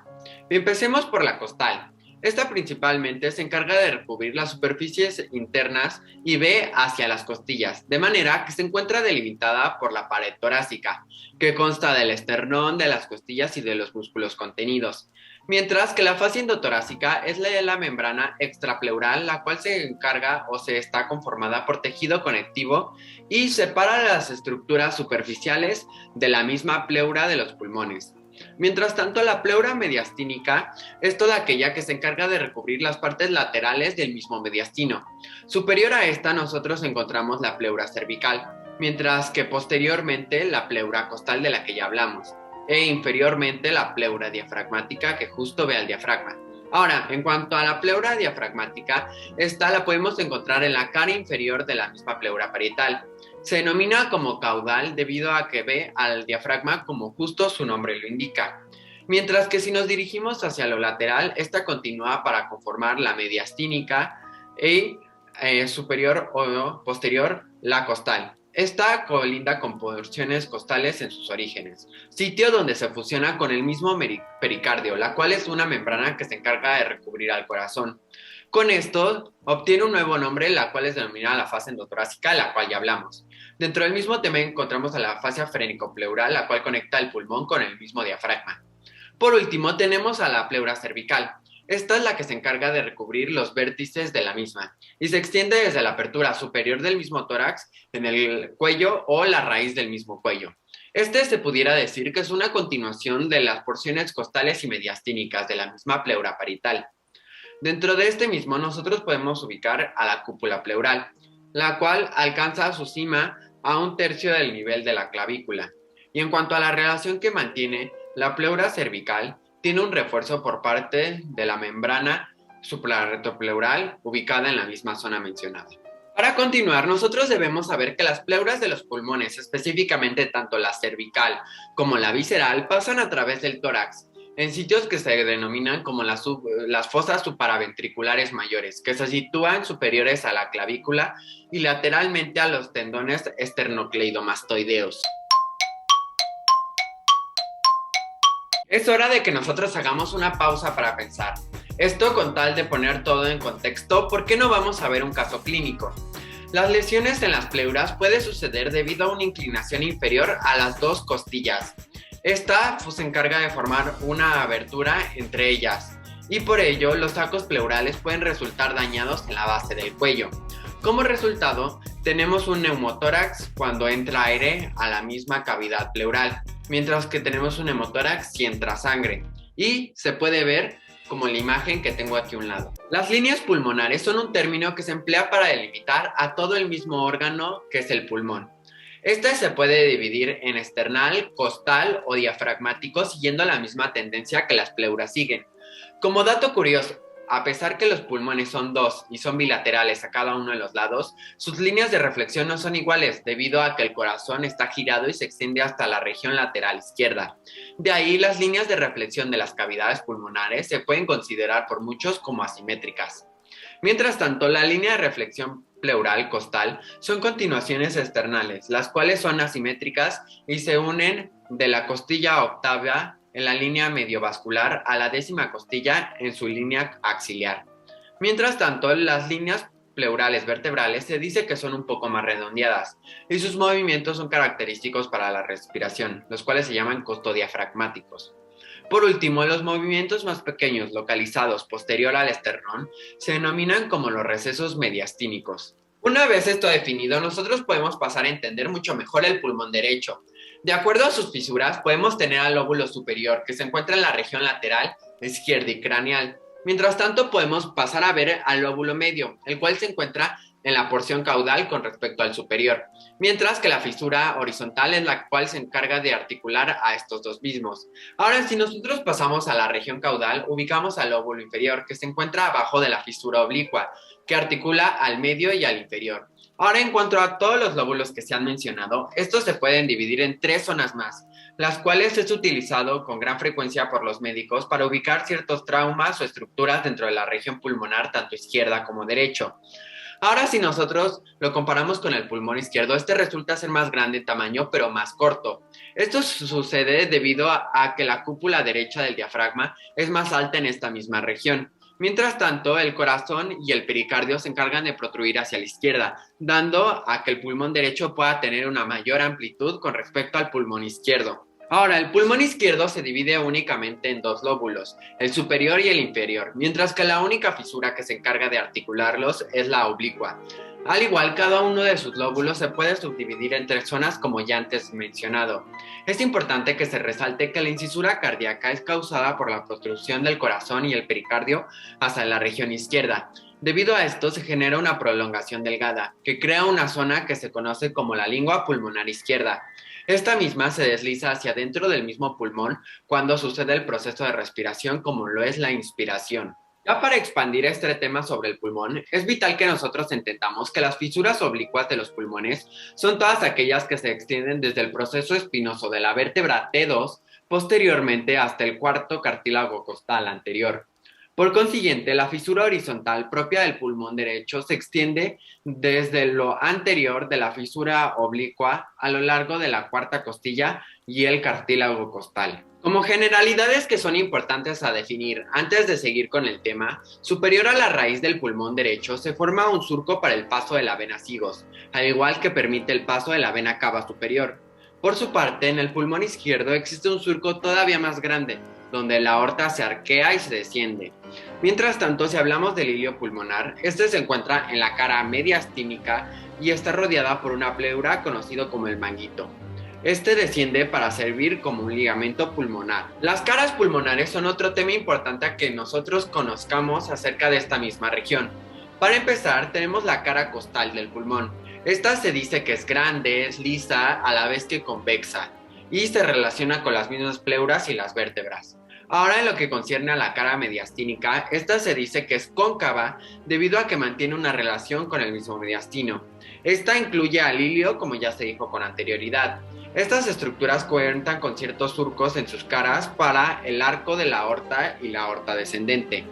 Empecemos por la costal. Esta principalmente se encarga de recubrir las superficies internas y ve hacia las costillas, de manera que se encuentra delimitada por la pared torácica, que consta del esternón, de las costillas y de los músculos contenidos. Mientras que la fascia endotorácica es la de la membrana extrapleural, la cual se encarga o se está conformada por tejido conectivo y separa las estructuras superficiales de la misma pleura de los pulmones. Mientras tanto, la pleura mediastínica es toda aquella que se encarga de recubrir las partes laterales del mismo mediastino. Superior a esta nosotros encontramos la pleura cervical, mientras que posteriormente la pleura costal de la que ya hablamos, e inferiormente la pleura diafragmática que justo ve al diafragma. Ahora, en cuanto a la pleura diafragmática, esta la podemos encontrar en la cara inferior de la misma pleura parietal. Se denomina como caudal debido a que ve al diafragma como justo su nombre lo indica. Mientras que si nos dirigimos hacia lo lateral, esta continúa para conformar la mediastínica y superior o posterior la costal. Esta colinda con porciones costales en sus orígenes, sitio donde se fusiona con el mismo pericardio, la cual es una membrana que se encarga de recubrir al corazón. Con esto obtiene un nuevo nombre, la cual es denominada la fascia endotorácica, la cual ya hablamos. Dentro del mismo tema encontramos a la fascia frenicopleural, la cual conecta el pulmón con el mismo diafragma. Por último, tenemos a la pleura cervical. Esta es la que se encarga de recubrir los vértices de la misma y se extiende desde la apertura superior del mismo tórax en el cuello o la raíz del mismo cuello. Este se pudiera decir que es una continuación de las porciones costales y mediastínicas de la misma pleura parietal. Dentro de este mismo nosotros podemos ubicar a la cúpula pleural, la cual alcanza su cima a 1/3 del nivel de la clavícula. Y en cuanto a la relación que mantiene, la pleura cervical tiene un refuerzo por parte de la membrana suprarretropleural ubicada en la misma zona mencionada. Para continuar, nosotros debemos saber que las pleuras de los pulmones, específicamente tanto la cervical como la visceral, pasan a través del tórax, en sitios que se denominan como las fosas suparaventriculares mayores, que se sitúan superiores a la clavícula y lateralmente a los tendones esternocleidomastoideos. Es hora de que nosotros hagamos una pausa para pensar. Esto con tal de poner todo en contexto, ¿por qué no vamos a ver un caso clínico? Las lesiones en las pleuras pueden suceder debido a una inclinación inferior a las dos costillas. Esta se encarga de formar una abertura entre ellas y por ello los sacos pleurales pueden resultar dañados en la base del cuello. Como resultado, tenemos un neumotórax cuando entra aire a la misma cavidad pleural, mientras que tenemos un hemotórax si entra sangre, y se puede ver como en la imagen que tengo aquí a un lado. Las líneas pulmonares son un término que se emplea para delimitar a todo el mismo órgano que es el pulmón. Este se puede dividir en external, costal o diafragmático siguiendo la misma tendencia que las pleuras siguen. Como dato curioso, a pesar que los pulmones son dos y son bilaterales a cada uno de los lados, sus líneas de reflexión no son iguales debido a que el corazón está girado y se extiende hasta la región lateral izquierda. De ahí las líneas de reflexión de las cavidades pulmonares se pueden considerar por muchos como asimétricas. Mientras tanto, la línea de reflexión pleural costal son continuaciones externales, las cuales son asimétricas y se unen de la costilla octava en la línea mediovascular a la 10ª costilla en su línea axilar. Mientras tanto, las líneas pleurales vertebrales se dice que son un poco más redondeadas y sus movimientos son característicos para la respiración, los cuales se llaman costodiafragmáticos. Por último, los movimientos más pequeños localizados posterior al esternón se denominan como los recesos mediastínicos. Una vez esto definido, nosotros podemos pasar a entender mucho mejor el pulmón derecho. De acuerdo a sus fisuras, podemos tener al lóbulo superior, que se encuentra en la región lateral, izquierda y craneal. Mientras tanto, podemos pasar a ver al lóbulo medio, el cual se encuentra en la porción caudal con respecto al superior, mientras que la fisura horizontal es la cual se encarga de articular a estos dos mismos. Ahora, si nosotros pasamos a la región caudal, ubicamos al lóbulo inferior, que se encuentra abajo de la fisura oblicua, que articula al medio y al inferior. Ahora, en cuanto a todos los lóbulos que se han mencionado, estos se pueden dividir en 3 zonas más, las cuales es utilizado con gran frecuencia por los médicos para ubicar ciertos traumas o estructuras dentro de la región pulmonar, tanto izquierda como derecho. Ahora, si nosotros lo comparamos con el pulmón izquierdo, este resulta ser más grande en tamaño, pero más corto. Esto sucede debido a que la cúpula derecha del diafragma es más alta en esta misma región. Mientras tanto, el corazón y el pericardio se encargan de protruir hacia la izquierda, dando a que el pulmón derecho pueda tener una mayor amplitud con respecto al pulmón izquierdo. Ahora, el pulmón izquierdo se divide únicamente en 2 lóbulos, el superior y el inferior, mientras que la única fisura que se encarga de articularlos es la oblicua. Al igual, cada uno de sus lóbulos se puede subdividir en 3 zonas como ya antes mencionado. Es importante que se resalte que la incisura cardíaca es causada por la protrusión del corazón y el pericardio hacia la región izquierda. Debido a esto se genera una prolongación delgada, que crea una zona que se conoce como la lengua pulmonar izquierda. Esta misma se desliza hacia dentro del mismo pulmón cuando sucede el proceso de respiración, como lo es la inspiración. Ya para expandir este tema sobre el pulmón, es vital que nosotros entendamos que las fisuras oblicuas de los pulmones son todas aquellas que se extienden desde el proceso espinoso de la vértebra T2 posteriormente hasta el cuarto cartílago costal anterior. Por consiguiente, la fisura horizontal propia del pulmón derecho se extiende desde lo anterior de la fisura oblicua a lo largo de la cuarta costilla y el cartílago costal. Como generalidades que son importantes a definir antes de seguir con el tema, superior a la raíz del pulmón derecho se forma un surco para el paso de la vena sigos, al igual que permite el paso de la vena cava superior. Por su parte, en el pulmón izquierdo existe un surco todavía más grande, donde la aorta se arquea y se desciende. Mientras tanto, si hablamos del hilio pulmonar, este se encuentra en la cara mediastínica y está rodeada por una pleura conocido como el manguito. Este desciende para servir como un ligamento pulmonar. Las caras pulmonares son otro tema importante a que nosotros conozcamos acerca de esta misma región. Para empezar, tenemos la cara costal del pulmón. Esta se dice que es grande, es lisa, a la vez que convexa, y se relaciona con las mismas pleuras y las vértebras. Ahora, en lo que concierne a la cara mediastínica, esta se dice que es cóncava debido a que mantiene una relación con el mismo mediastino. Esta incluye al hilio, como ya se dijo con anterioridad. Estas estructuras cuentan con ciertos surcos en sus caras para el arco de la aorta y la aorta descendente.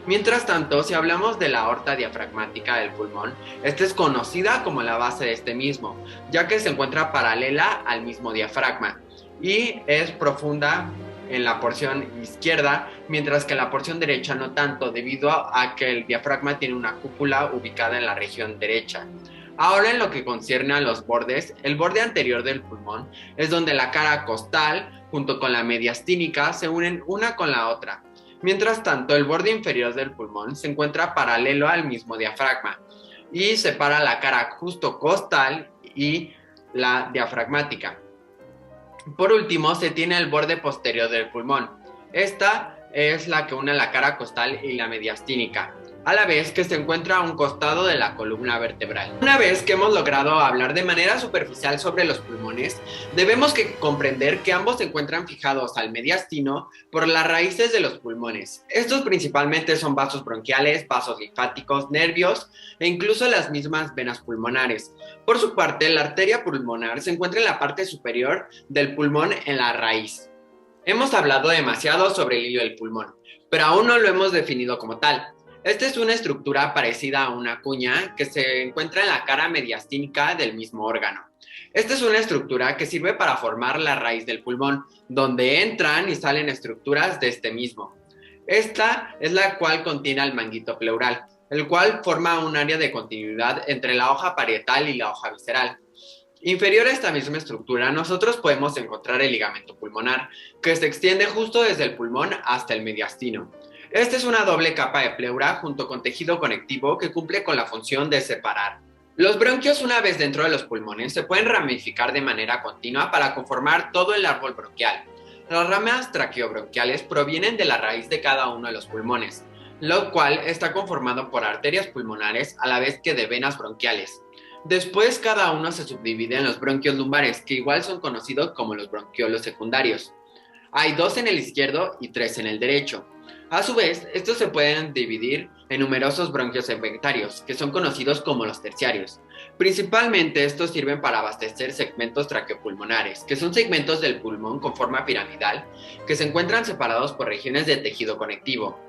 Mientras tanto, si hablamos de la aorta diafragmática del pulmón, esta es conocida como la base de este mismo, ya que se encuentra paralela al mismo diafragma y es profunda en la porción izquierda, mientras que en la porción derecha no tanto, debido a que el diafragma tiene una cúpula ubicada en la región derecha. Ahora, en lo que concierne a los bordes, el borde anterior del pulmón es donde la cara costal junto con la mediastínica se unen una con la otra. Mientras tanto, el borde inferior del pulmón se encuentra paralelo al mismo diafragma y separa la cara justo costal y la diafragmática. Por último, se tiene el borde posterior del pulmón. Esta es la que une la cara costal y la mediastínica, a la vez que se encuentra a un costado de la columna vertebral. Una vez que hemos logrado hablar de manera superficial sobre los pulmones, debemos comprender que ambos se encuentran fijados al mediastino por las raíces de los pulmones. Estos principalmente son vasos bronquiales, vasos linfáticos, nervios e incluso las mismas venas pulmonares. Por su parte, la arteria pulmonar se encuentra en la parte superior del pulmón en la raíz. Hemos hablado demasiado sobre el hilio del pulmón, pero aún no lo hemos definido como tal. Esta es una estructura parecida a una cuña que se encuentra en la cara mediastínica del mismo órgano. Esta es una estructura que sirve para formar la raíz del pulmón, donde entran y salen estructuras de este mismo. Esta es la cual contiene al manguito pleural, el cual forma un área de continuidad entre la hoja parietal y la hoja visceral. Inferior a esta misma estructura, nosotros podemos encontrar el ligamento pulmonar, que se extiende justo desde el pulmón hasta el mediastino. Esta es una doble capa de pleura junto con tejido conectivo que cumple con la función de separar. Los bronquios, una vez dentro de los pulmones, se pueden ramificar de manera continua para conformar todo el árbol bronquial. Las ramas traqueobronquiales provienen de la raíz de cada uno de los pulmones, lo cual está conformado por arterias pulmonares a la vez que de venas bronquiales. Después cada uno se subdivide en los bronquios lumbares, que igual son conocidos como los bronquiolos secundarios. Hay 2 en el izquierdo y 3 en el derecho. A su vez, estos se pueden dividir en numerosos bronquios segmentarios, que son conocidos como los terciarios. Principalmente estos sirven para abastecer segmentos traqueopulmonares, que son segmentos del pulmón con forma piramidal, que se encuentran separados por regiones de tejido conectivo.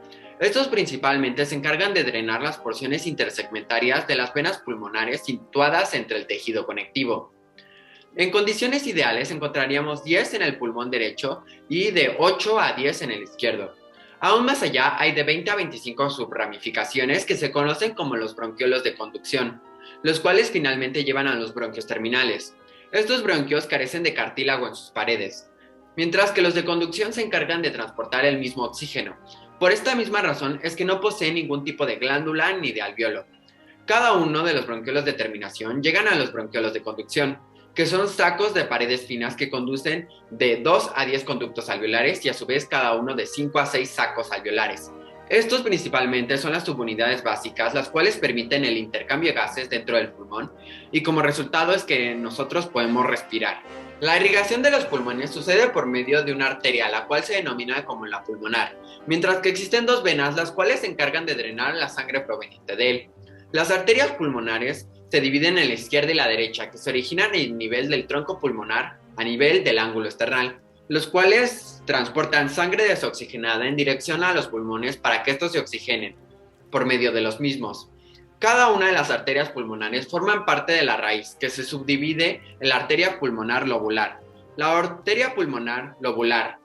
Estos principalmente se encargan de drenar las porciones intersegmentarias de las venas pulmonares situadas entre el tejido conectivo. En condiciones ideales encontraríamos 10 en el pulmón derecho y de 8 a 10 en el izquierdo. Aún más allá hay de 20 a 25 subramificaciones que se conocen como los bronquiolos de conducción, los cuales finalmente llevan a los bronquios terminales. Estos bronquios carecen de cartílago en sus paredes, mientras que los de conducción se encargan de transportar el mismo oxígeno. Por esta misma razón es que no poseen ningún tipo de glándula ni de alveolo. Cada uno de los bronquiolos de terminación llegan a los bronquiolos de conducción, que son sacos de paredes finas que conducen de 2 a 10 conductos alveolares y a su vez cada uno de 5 a 6 sacos alveolares. Estos principalmente son las subunidades básicas, las cuales permiten el intercambio de gases dentro del pulmón y como resultado es que nosotros podemos respirar. La irrigación de los pulmones sucede por medio de una arteria, la cual se denomina como la pulmonar, mientras que existen 2 venas, las cuales se encargan de drenar la sangre proveniente de él. Las arterias pulmonares se dividen en la izquierda y la derecha, que se originan en el nivel del tronco pulmonar a nivel del ángulo esternal, los cuales transportan sangre desoxigenada en dirección a los pulmones para que estos se oxigenen por medio de los mismos. Cada una de las arterias pulmonares forman parte de la raíz, que se subdivide en la arteria pulmonar lobular. La arteria pulmonar lobular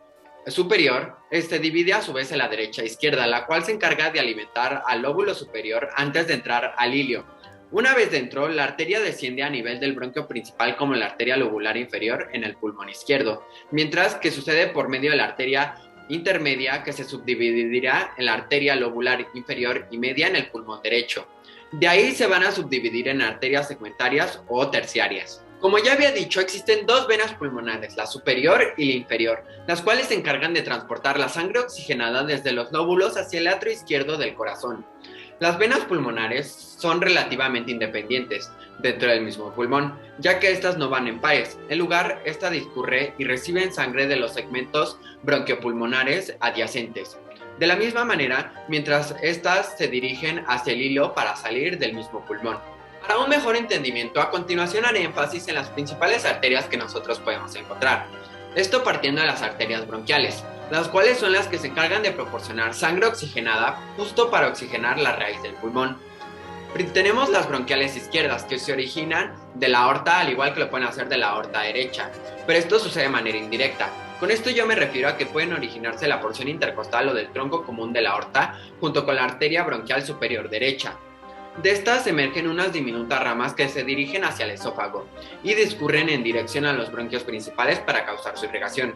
superior se divide a su vez en la derecha e izquierda, la cual se encarga de alimentar al lóbulo superior antes de entrar al ilio. Una vez dentro, la arteria desciende a nivel del bronquio principal como la arteria lobular inferior en el pulmón izquierdo, mientras que sucede por medio de la arteria intermedia que se subdividirá en la arteria lobular inferior y media en el pulmón derecho. De ahí se van a subdividir en arterias segmentarias o terciarias. Como ya había dicho, existen 2 venas pulmonares, la superior y la inferior, las cuales se encargan de transportar la sangre oxigenada desde los lóbulos hacia el atrio izquierdo del corazón. Las venas pulmonares son relativamente independientes dentro del mismo pulmón, ya que estas no van en pares. En lugar, esta discurre y reciben sangre de los segmentos bronquiopulmonares adyacentes. De la misma manera, mientras estas se dirigen hacia el hilo para salir del mismo pulmón. Para un mejor entendimiento, a continuación haré énfasis en las principales arterias que nosotros podemos encontrar. Esto partiendo de las arterias bronquiales, las cuales son las que se encargan de proporcionar sangre oxigenada justo para oxigenar la raíz del pulmón. Tenemos las bronquiales izquierdas, que se originan de la aorta, al igual que lo pueden hacer de la aorta derecha, pero esto sucede de manera indirecta. Con esto yo me refiero a que pueden originarse la porción intercostal o del tronco común de la aorta junto con la arteria bronquial superior derecha. De estas emergen unas diminutas ramas que se dirigen hacia el esófago y discurren en dirección a los bronquios principales para causar su irrigación.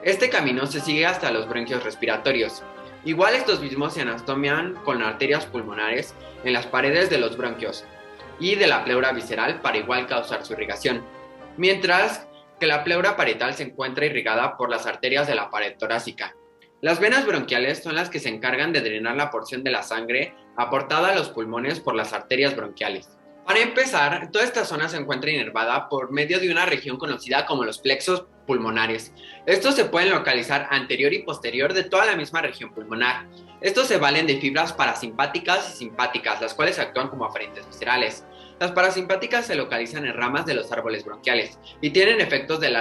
Este camino se sigue hasta los bronquios respiratorios. Igual estos mismos se anastomian con arterias pulmonares en las paredes de los bronquios y de la pleura visceral para igual causar su irrigación, mientras que la pleura parietal se encuentra irrigada por las arterias de la pared torácica. Las venas bronquiales son las que se encargan de drenar la porción de la sangre aportada a los pulmones por las arterias bronquiales. Para empezar, toda esta zona se encuentra inervada por medio de una región conocida como los plexos pulmonares. Estos se pueden localizar anterior y posterior de toda la misma región pulmonar. Estos se valen de fibras parasimpáticas y simpáticas, las cuales actúan como aferentes viscerales. Las parasimpáticas se localizan en ramas de los árboles bronquiales y tienen efectos en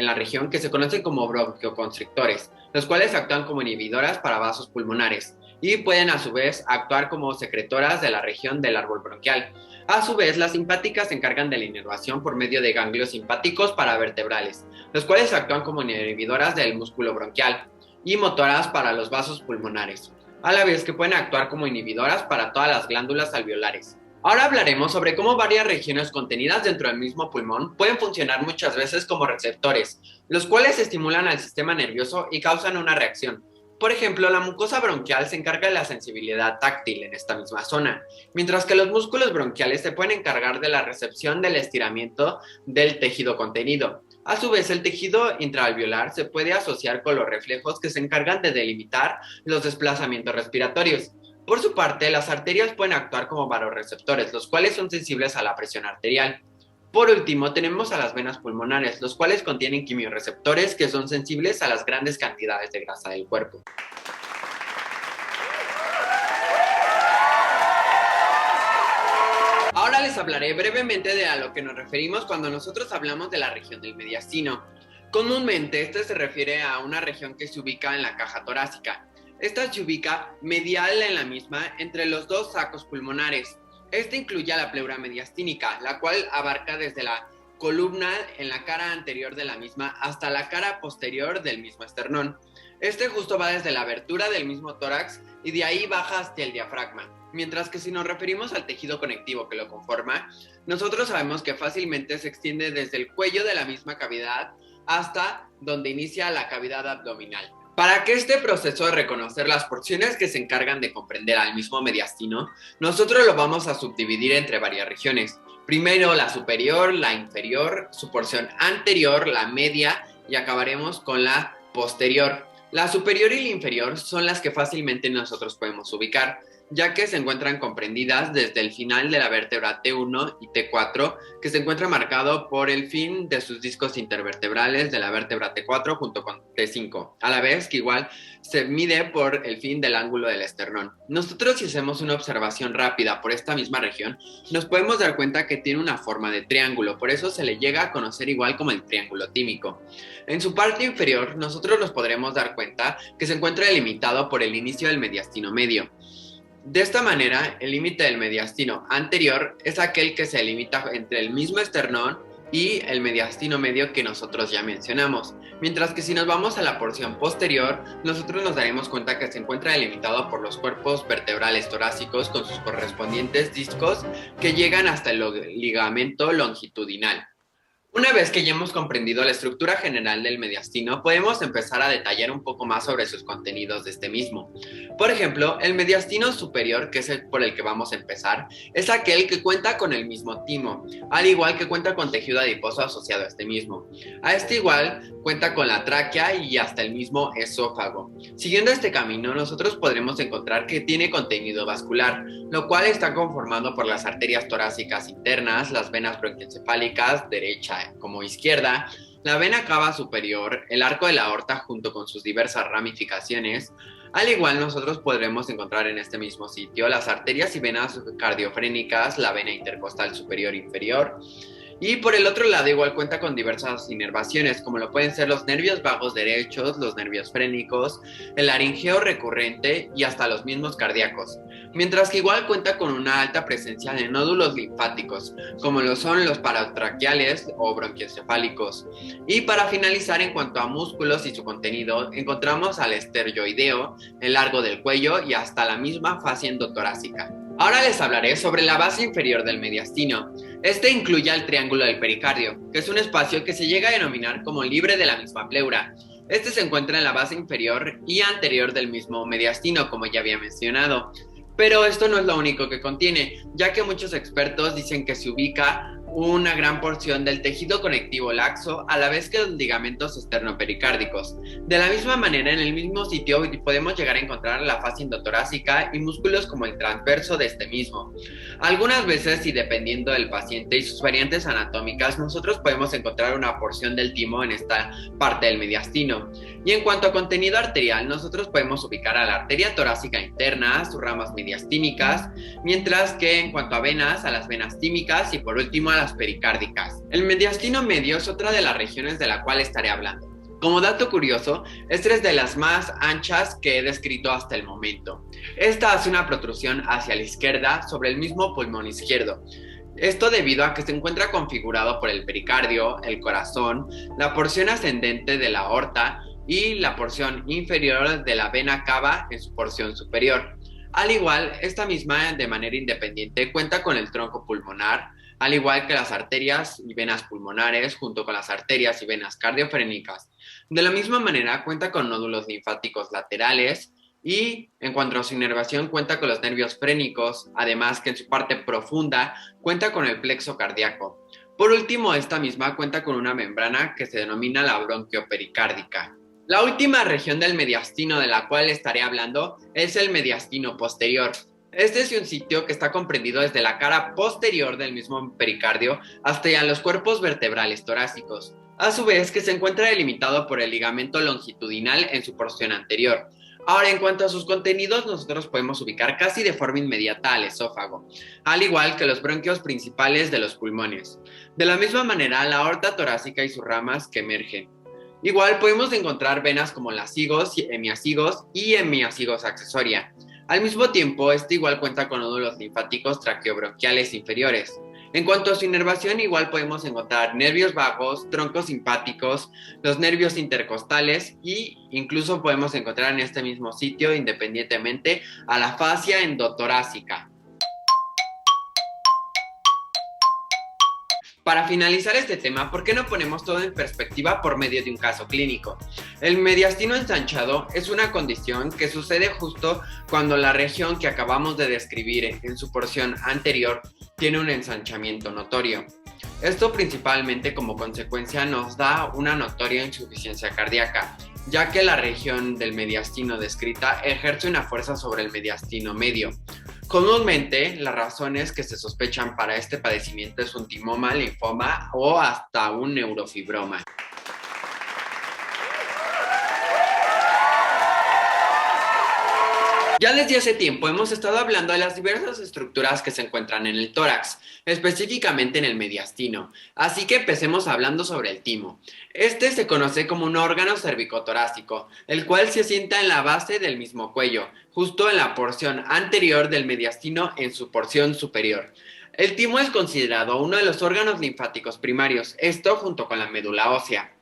la región que se conocen como bronquioconstrictores, los cuales actúan como inhibidoras para vasos pulmonares y pueden a su vez actuar como secretoras de la región del árbol bronquial. A su vez, las simpáticas se encargan de la inervación por medio de ganglios simpáticos paravertebrales, los cuales actúan como inhibidoras del músculo bronquial y motoras para los vasos pulmonares, a la vez que pueden actuar como inhibidoras para todas las glándulas alveolares. Ahora hablaremos sobre cómo varias regiones contenidas dentro del mismo pulmón pueden funcionar muchas veces como receptores, los cuales estimulan al sistema nervioso y causan una reacción. Por ejemplo, la mucosa bronquial se encarga de la sensibilidad táctil en esta misma zona, mientras que los músculos bronquiales se pueden encargar de la recepción del estiramiento del tejido contenido. A su vez, el tejido intraalveolar se puede asociar con los reflejos que se encargan de delimitar los desplazamientos respiratorios. Por su parte, las arterias pueden actuar como vasoreceptores, los cuales son sensibles a la presión arterial. Por último, tenemos a las venas pulmonares, los cuales contienen quimiorreceptores que son sensibles a las grandes cantidades de grasa del cuerpo. Ahora les hablaré brevemente de a lo que nos referimos cuando nosotros hablamos de la región del mediastino. Comúnmente, este se refiere a una región que se ubica en la caja torácica. Esta se ubica medial en la misma entre los dos sacos pulmonares. Este incluye a la pleura mediastínica, la cual abarca desde la columna en la cara anterior de la misma hasta la cara posterior del mismo esternón. Este justo va desde la abertura del mismo tórax y de ahí baja hasta el diafragma. Mientras que si nos referimos al tejido conectivo que lo conforma, nosotros sabemos que fácilmente se extiende desde el cuello de la misma cavidad hasta donde inicia la cavidad abdominal. Para que este proceso de reconocer las porciones que se encargan de comprender al mismo mediastino, nosotros lo vamos a subdividir entre varias regiones. Primero la superior, la inferior, su porción anterior, la media y acabaremos con la posterior. La superior y la inferior son las que fácilmente nosotros podemos ubicar, ya que se encuentran comprendidas desde el final de la vértebra T1 y T4, que se encuentra marcado por el fin de sus discos intervertebrales de la vértebra T4 junto con T5, a la vez que igual se mide por el fin del ángulo del esternón. Nosotros, si hacemos una observación rápida por esta misma región, nos podemos dar cuenta que tiene una forma de triángulo, por eso se le llega a conocer igual como el triángulo tímico. En su parte inferior, nosotros nos podremos dar cuenta que se encuentra delimitado por el inicio del mediastino medio. De esta manera, el límite del mediastino anterior es aquel que se limita entre el mismo esternón y el mediastino medio que nosotros ya mencionamos, mientras que si nos vamos a la porción posterior, nosotros nos daremos cuenta que se encuentra delimitado por los cuerpos vertebrales torácicos con sus correspondientes discos que llegan hasta el ligamento longitudinal. Una vez que ya hemos comprendido la estructura general del mediastino, podemos empezar a detallar un poco más sobre sus contenidos de este mismo. Por ejemplo, el mediastino superior, que es el por el que vamos a empezar, es aquel que cuenta con el mismo timo, al igual que cuenta con tejido adiposo asociado a este mismo. A este igual cuenta con la tráquea y hasta el mismo esófago. Siguiendo este camino, nosotros podremos encontrar que tiene contenido vascular, lo cual está conformado por las arterias torácicas internas, las venas bronquioencefálicas, derecha como izquierda, la vena cava superior, el arco de la aorta junto con sus diversas ramificaciones. Al igual nosotros podremos encontrar en este mismo sitio las arterias y venas cardiofrénicas, la vena intercostal superior e inferior. Y por el otro lado igual cuenta con diversas inervaciones, como lo pueden ser los nervios vagos derechos, los nervios frénicos, el laringeo recurrente y hasta los mismos cardíacos. Mientras que igual cuenta con una alta presencia de nódulos linfáticos, como lo son los paratraqueales o bronquioencefálicos. Y para finalizar, en cuanto a músculos y su contenido, encontramos al esterioideo, el largo del cuello y hasta la misma fascia endotorácica. Ahora les hablaré sobre la base inferior del mediastino. Este incluye al triángulo del pericardio, que es un espacio que se llega a denominar como libre de la misma pleura. Este se encuentra en la base inferior y anterior del mismo mediastino, como ya había mencionado. Pero esto no es lo único que contiene, ya que muchos expertos dicen que se ubica una gran porción del tejido conectivo laxo a la vez que los ligamentos esternopericárdicos. De la misma manera, en el mismo sitio podemos llegar a encontrar la fascia endotorácica y músculos como el transverso de este mismo. Algunas veces, y dependiendo del paciente y sus variantes anatómicas, nosotros podemos encontrar una porción del timo en esta parte del mediastino. Y en cuanto a contenido arterial, nosotros podemos ubicar a la arteria torácica interna, sus ramas mediastínicas, mientras que en cuanto a venas, a las venas tímicas y por último a las pericárdicas. El mediastino medio es otra de las regiones de la cual estaré hablando. Como dato curioso, esta es de las más anchas que he descrito hasta el momento. Esta hace una protrusión hacia la izquierda sobre el mismo pulmón izquierdo. Esto debido a que se encuentra configurado por el pericardio, el corazón, la porción ascendente de la aorta y la porción inferior de la vena cava en su porción superior. Al igual, esta misma de manera independiente cuenta con el tronco pulmonar, al igual que las arterias y venas pulmonares, junto con las arterias y venas cardiofrénicas. De la misma manera, cuenta con nódulos linfáticos laterales y, en cuanto a su inervación, cuenta con los nervios frénicos, además que en su parte profunda cuenta con el plexo cardíaco. Por último, esta misma cuenta con una membrana que se denomina la bronquiopericárdica. La última región del mediastino de la cual estaré hablando es el mediastino posterior. Este es un sitio que está comprendido desde la cara posterior del mismo pericardio hasta los cuerpos vertebrales torácicos. A su vez, que se encuentra delimitado por el ligamento longitudinal en su porción anterior. Ahora, en cuanto a sus contenidos, nosotros podemos ubicar casi de forma inmediata al esófago, al igual que los bronquios principales de los pulmones. De la misma manera, la aorta torácica y sus ramas que emergen. Igual podemos encontrar venas como las higos, hemiazigos y hemiazigos accesoria. Al mismo tiempo, este igual cuenta con nódulos linfáticos traqueobronquiales inferiores. En cuanto a su inervación, igual podemos encontrar nervios vagos, troncos simpáticos, los nervios intercostales y incluso podemos encontrar en este mismo sitio, independientemente, a la fascia endotorácica. Para finalizar este tema, ¿por qué no ponemos todo en perspectiva por medio de un caso clínico? El mediastino ensanchado es una condición que sucede justo cuando la región que acabamos de describir en su porción anterior tiene un ensanchamiento notorio. Esto principalmente como consecuencia nos da una notoria insuficiencia cardíaca, ya que la región del mediastino descrita ejerce una fuerza sobre el mediastino medio. Comúnmente, las razones que se sospechan para este padecimiento es un timoma, linfoma o hasta un neurofibroma. Ya desde hace tiempo hemos estado hablando de las diversas estructuras que se encuentran en el tórax, específicamente en el mediastino, así que empecemos hablando sobre el timo. Este se conoce como un órgano cervicotorácico, el cual se asienta en la base del mismo cuello, justo en la porción anterior del mediastino en su porción superior. El timo es considerado uno de los órganos linfáticos primarios, esto junto con la médula ósea.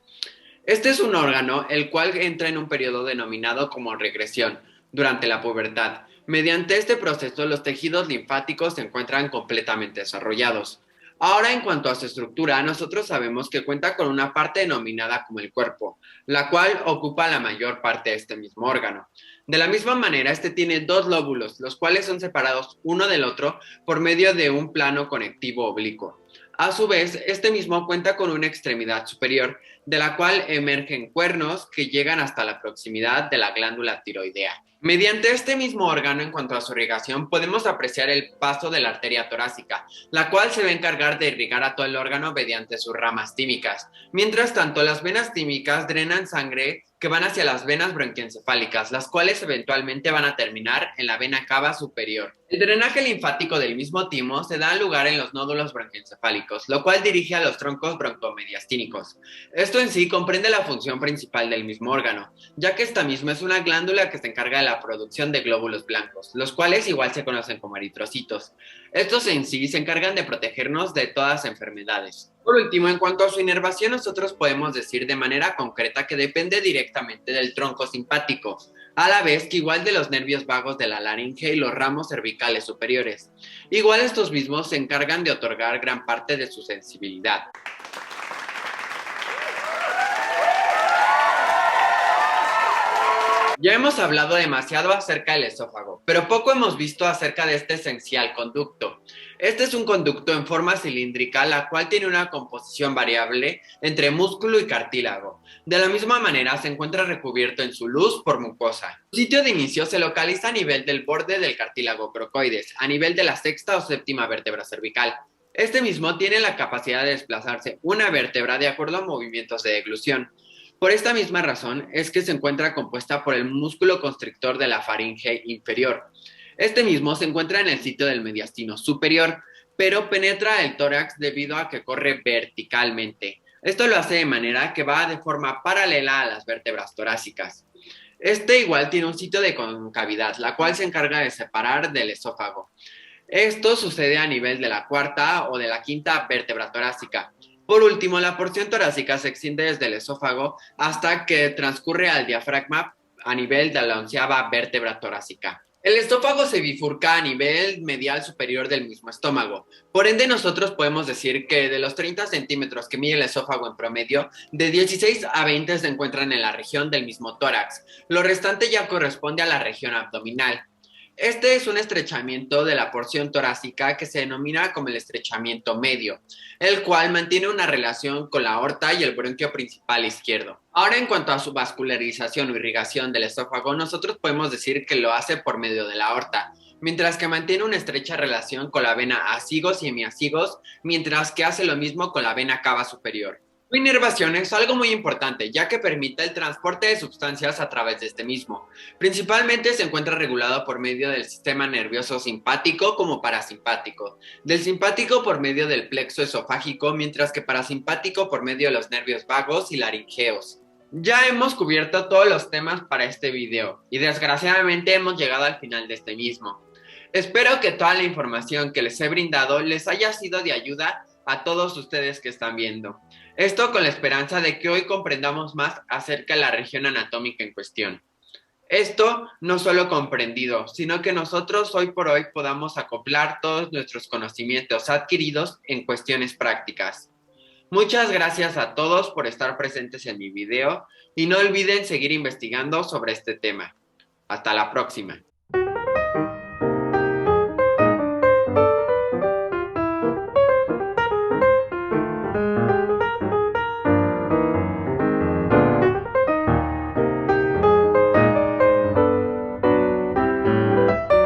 Este es un órgano el cual entra en un periodo denominado como regresión durante la pubertad. Mediante este proceso, los tejidos linfáticos se encuentran completamente desarrollados. Ahora, en cuanto a su estructura, nosotros sabemos que cuenta con una parte denominada como el cuerpo, la cual ocupa la mayor parte de este mismo órgano. De la misma manera, este tiene dos lóbulos, los cuales son separados uno del otro por medio de un plano conectivo oblicuo. A su vez, este mismo cuenta con una extremidad superior, de la cual emergen cuernos que llegan hasta la proximidad de la glándula tiroidea. Mediante este mismo órgano, en cuanto a su irrigación, podemos apreciar el paso de la arteria torácica, la cual se va a encargar de irrigar a todo el órgano mediante sus ramas tímicas. Mientras tanto, las venas tímicas drenan sangre que van hacia las venas bronquioencefálicas, las cuales eventualmente van a terminar en la vena cava superior. El drenaje linfático del mismo timo se da lugar en los nódulos bronquioencefálicos, lo cual dirige a los troncos broncomediastínicos. Esto en sí comprende la función principal del mismo órgano, ya que esta misma es una glándula que se encarga de la producción de glóbulos blancos, los cuales igual se conocen como eritrocitos. Estos en sí se encargan de protegernos de todas las enfermedades. Por último, en cuanto a su inervación, nosotros podemos decir de manera concreta que depende directamente del tronco simpático, a la vez que igual de los nervios vagos de la laringe y los ramos cervicales superiores. Igual estos mismos se encargan de otorgar gran parte de su sensibilidad. Ya hemos hablado demasiado acerca del esófago, pero poco hemos visto acerca de este esencial conducto. Este es un conducto en forma cilíndrica, la cual tiene una composición variable entre músculo y cartílago. De la misma manera, se encuentra recubierto en su luz por mucosa. Su sitio de inicio se localiza a nivel del borde del cartílago crocoides, a nivel de la sexta o séptima vértebra cervical. Este mismo tiene la capacidad de desplazarse una vértebra de acuerdo a movimientos de deglución. Por esta misma razón es que se encuentra compuesta por el músculo constrictor de la faringe inferior. Este mismo se encuentra en el sitio del mediastino superior, pero penetra el tórax debido a que corre verticalmente. Esto lo hace de manera que va de forma paralela a las vértebras torácicas. Este igual tiene un sitio de concavidad, la cual se encarga de separar del esófago. Esto sucede a nivel de la cuarta o de la quinta vértebra torácica. Por último, la porción torácica se extiende desde el esófago hasta que transcurre al diafragma a nivel de la onceava vértebra torácica. El esófago se bifurca a nivel medial superior del mismo estómago. Por ende, nosotros podemos decir que de los 30 centímetros que mide el esófago en promedio, de 16 a 20 se encuentran en la región del mismo tórax. Lo restante ya corresponde a la región abdominal. Este es un estrechamiento de la porción torácica que se denomina como el estrechamiento medio, el cual mantiene una relación con la aorta y el bronquio principal izquierdo. Ahora, en cuanto a su vascularización o irrigación del esófago, nosotros podemos decir que lo hace por medio de la aorta, mientras que mantiene una estrecha relación con la vena acigos y hemiacigos, mientras que hace lo mismo con la vena cava superior. La inervación es algo muy importante, ya que permite el transporte de sustancias a través de este mismo. Principalmente se encuentra regulado por medio del sistema nervioso simpático como parasimpático, del simpático por medio del plexo esofágico, mientras que parasimpático por medio de los nervios vagos y laringeos. Ya hemos cubierto todos los temas para este video y desgraciadamente hemos llegado al final de este mismo. Espero que toda la información que les he brindado les haya sido de ayuda a todos ustedes que están viendo. Esto con la esperanza de que hoy comprendamos más acerca de la región anatómica en cuestión. Esto no solo comprendido, sino que nosotros hoy por hoy podamos acoplar todos nuestros conocimientos adquiridos en cuestiones prácticas. Muchas gracias a todos por estar presentes en mi video y no olviden seguir investigando sobre este tema. Hasta la próxima.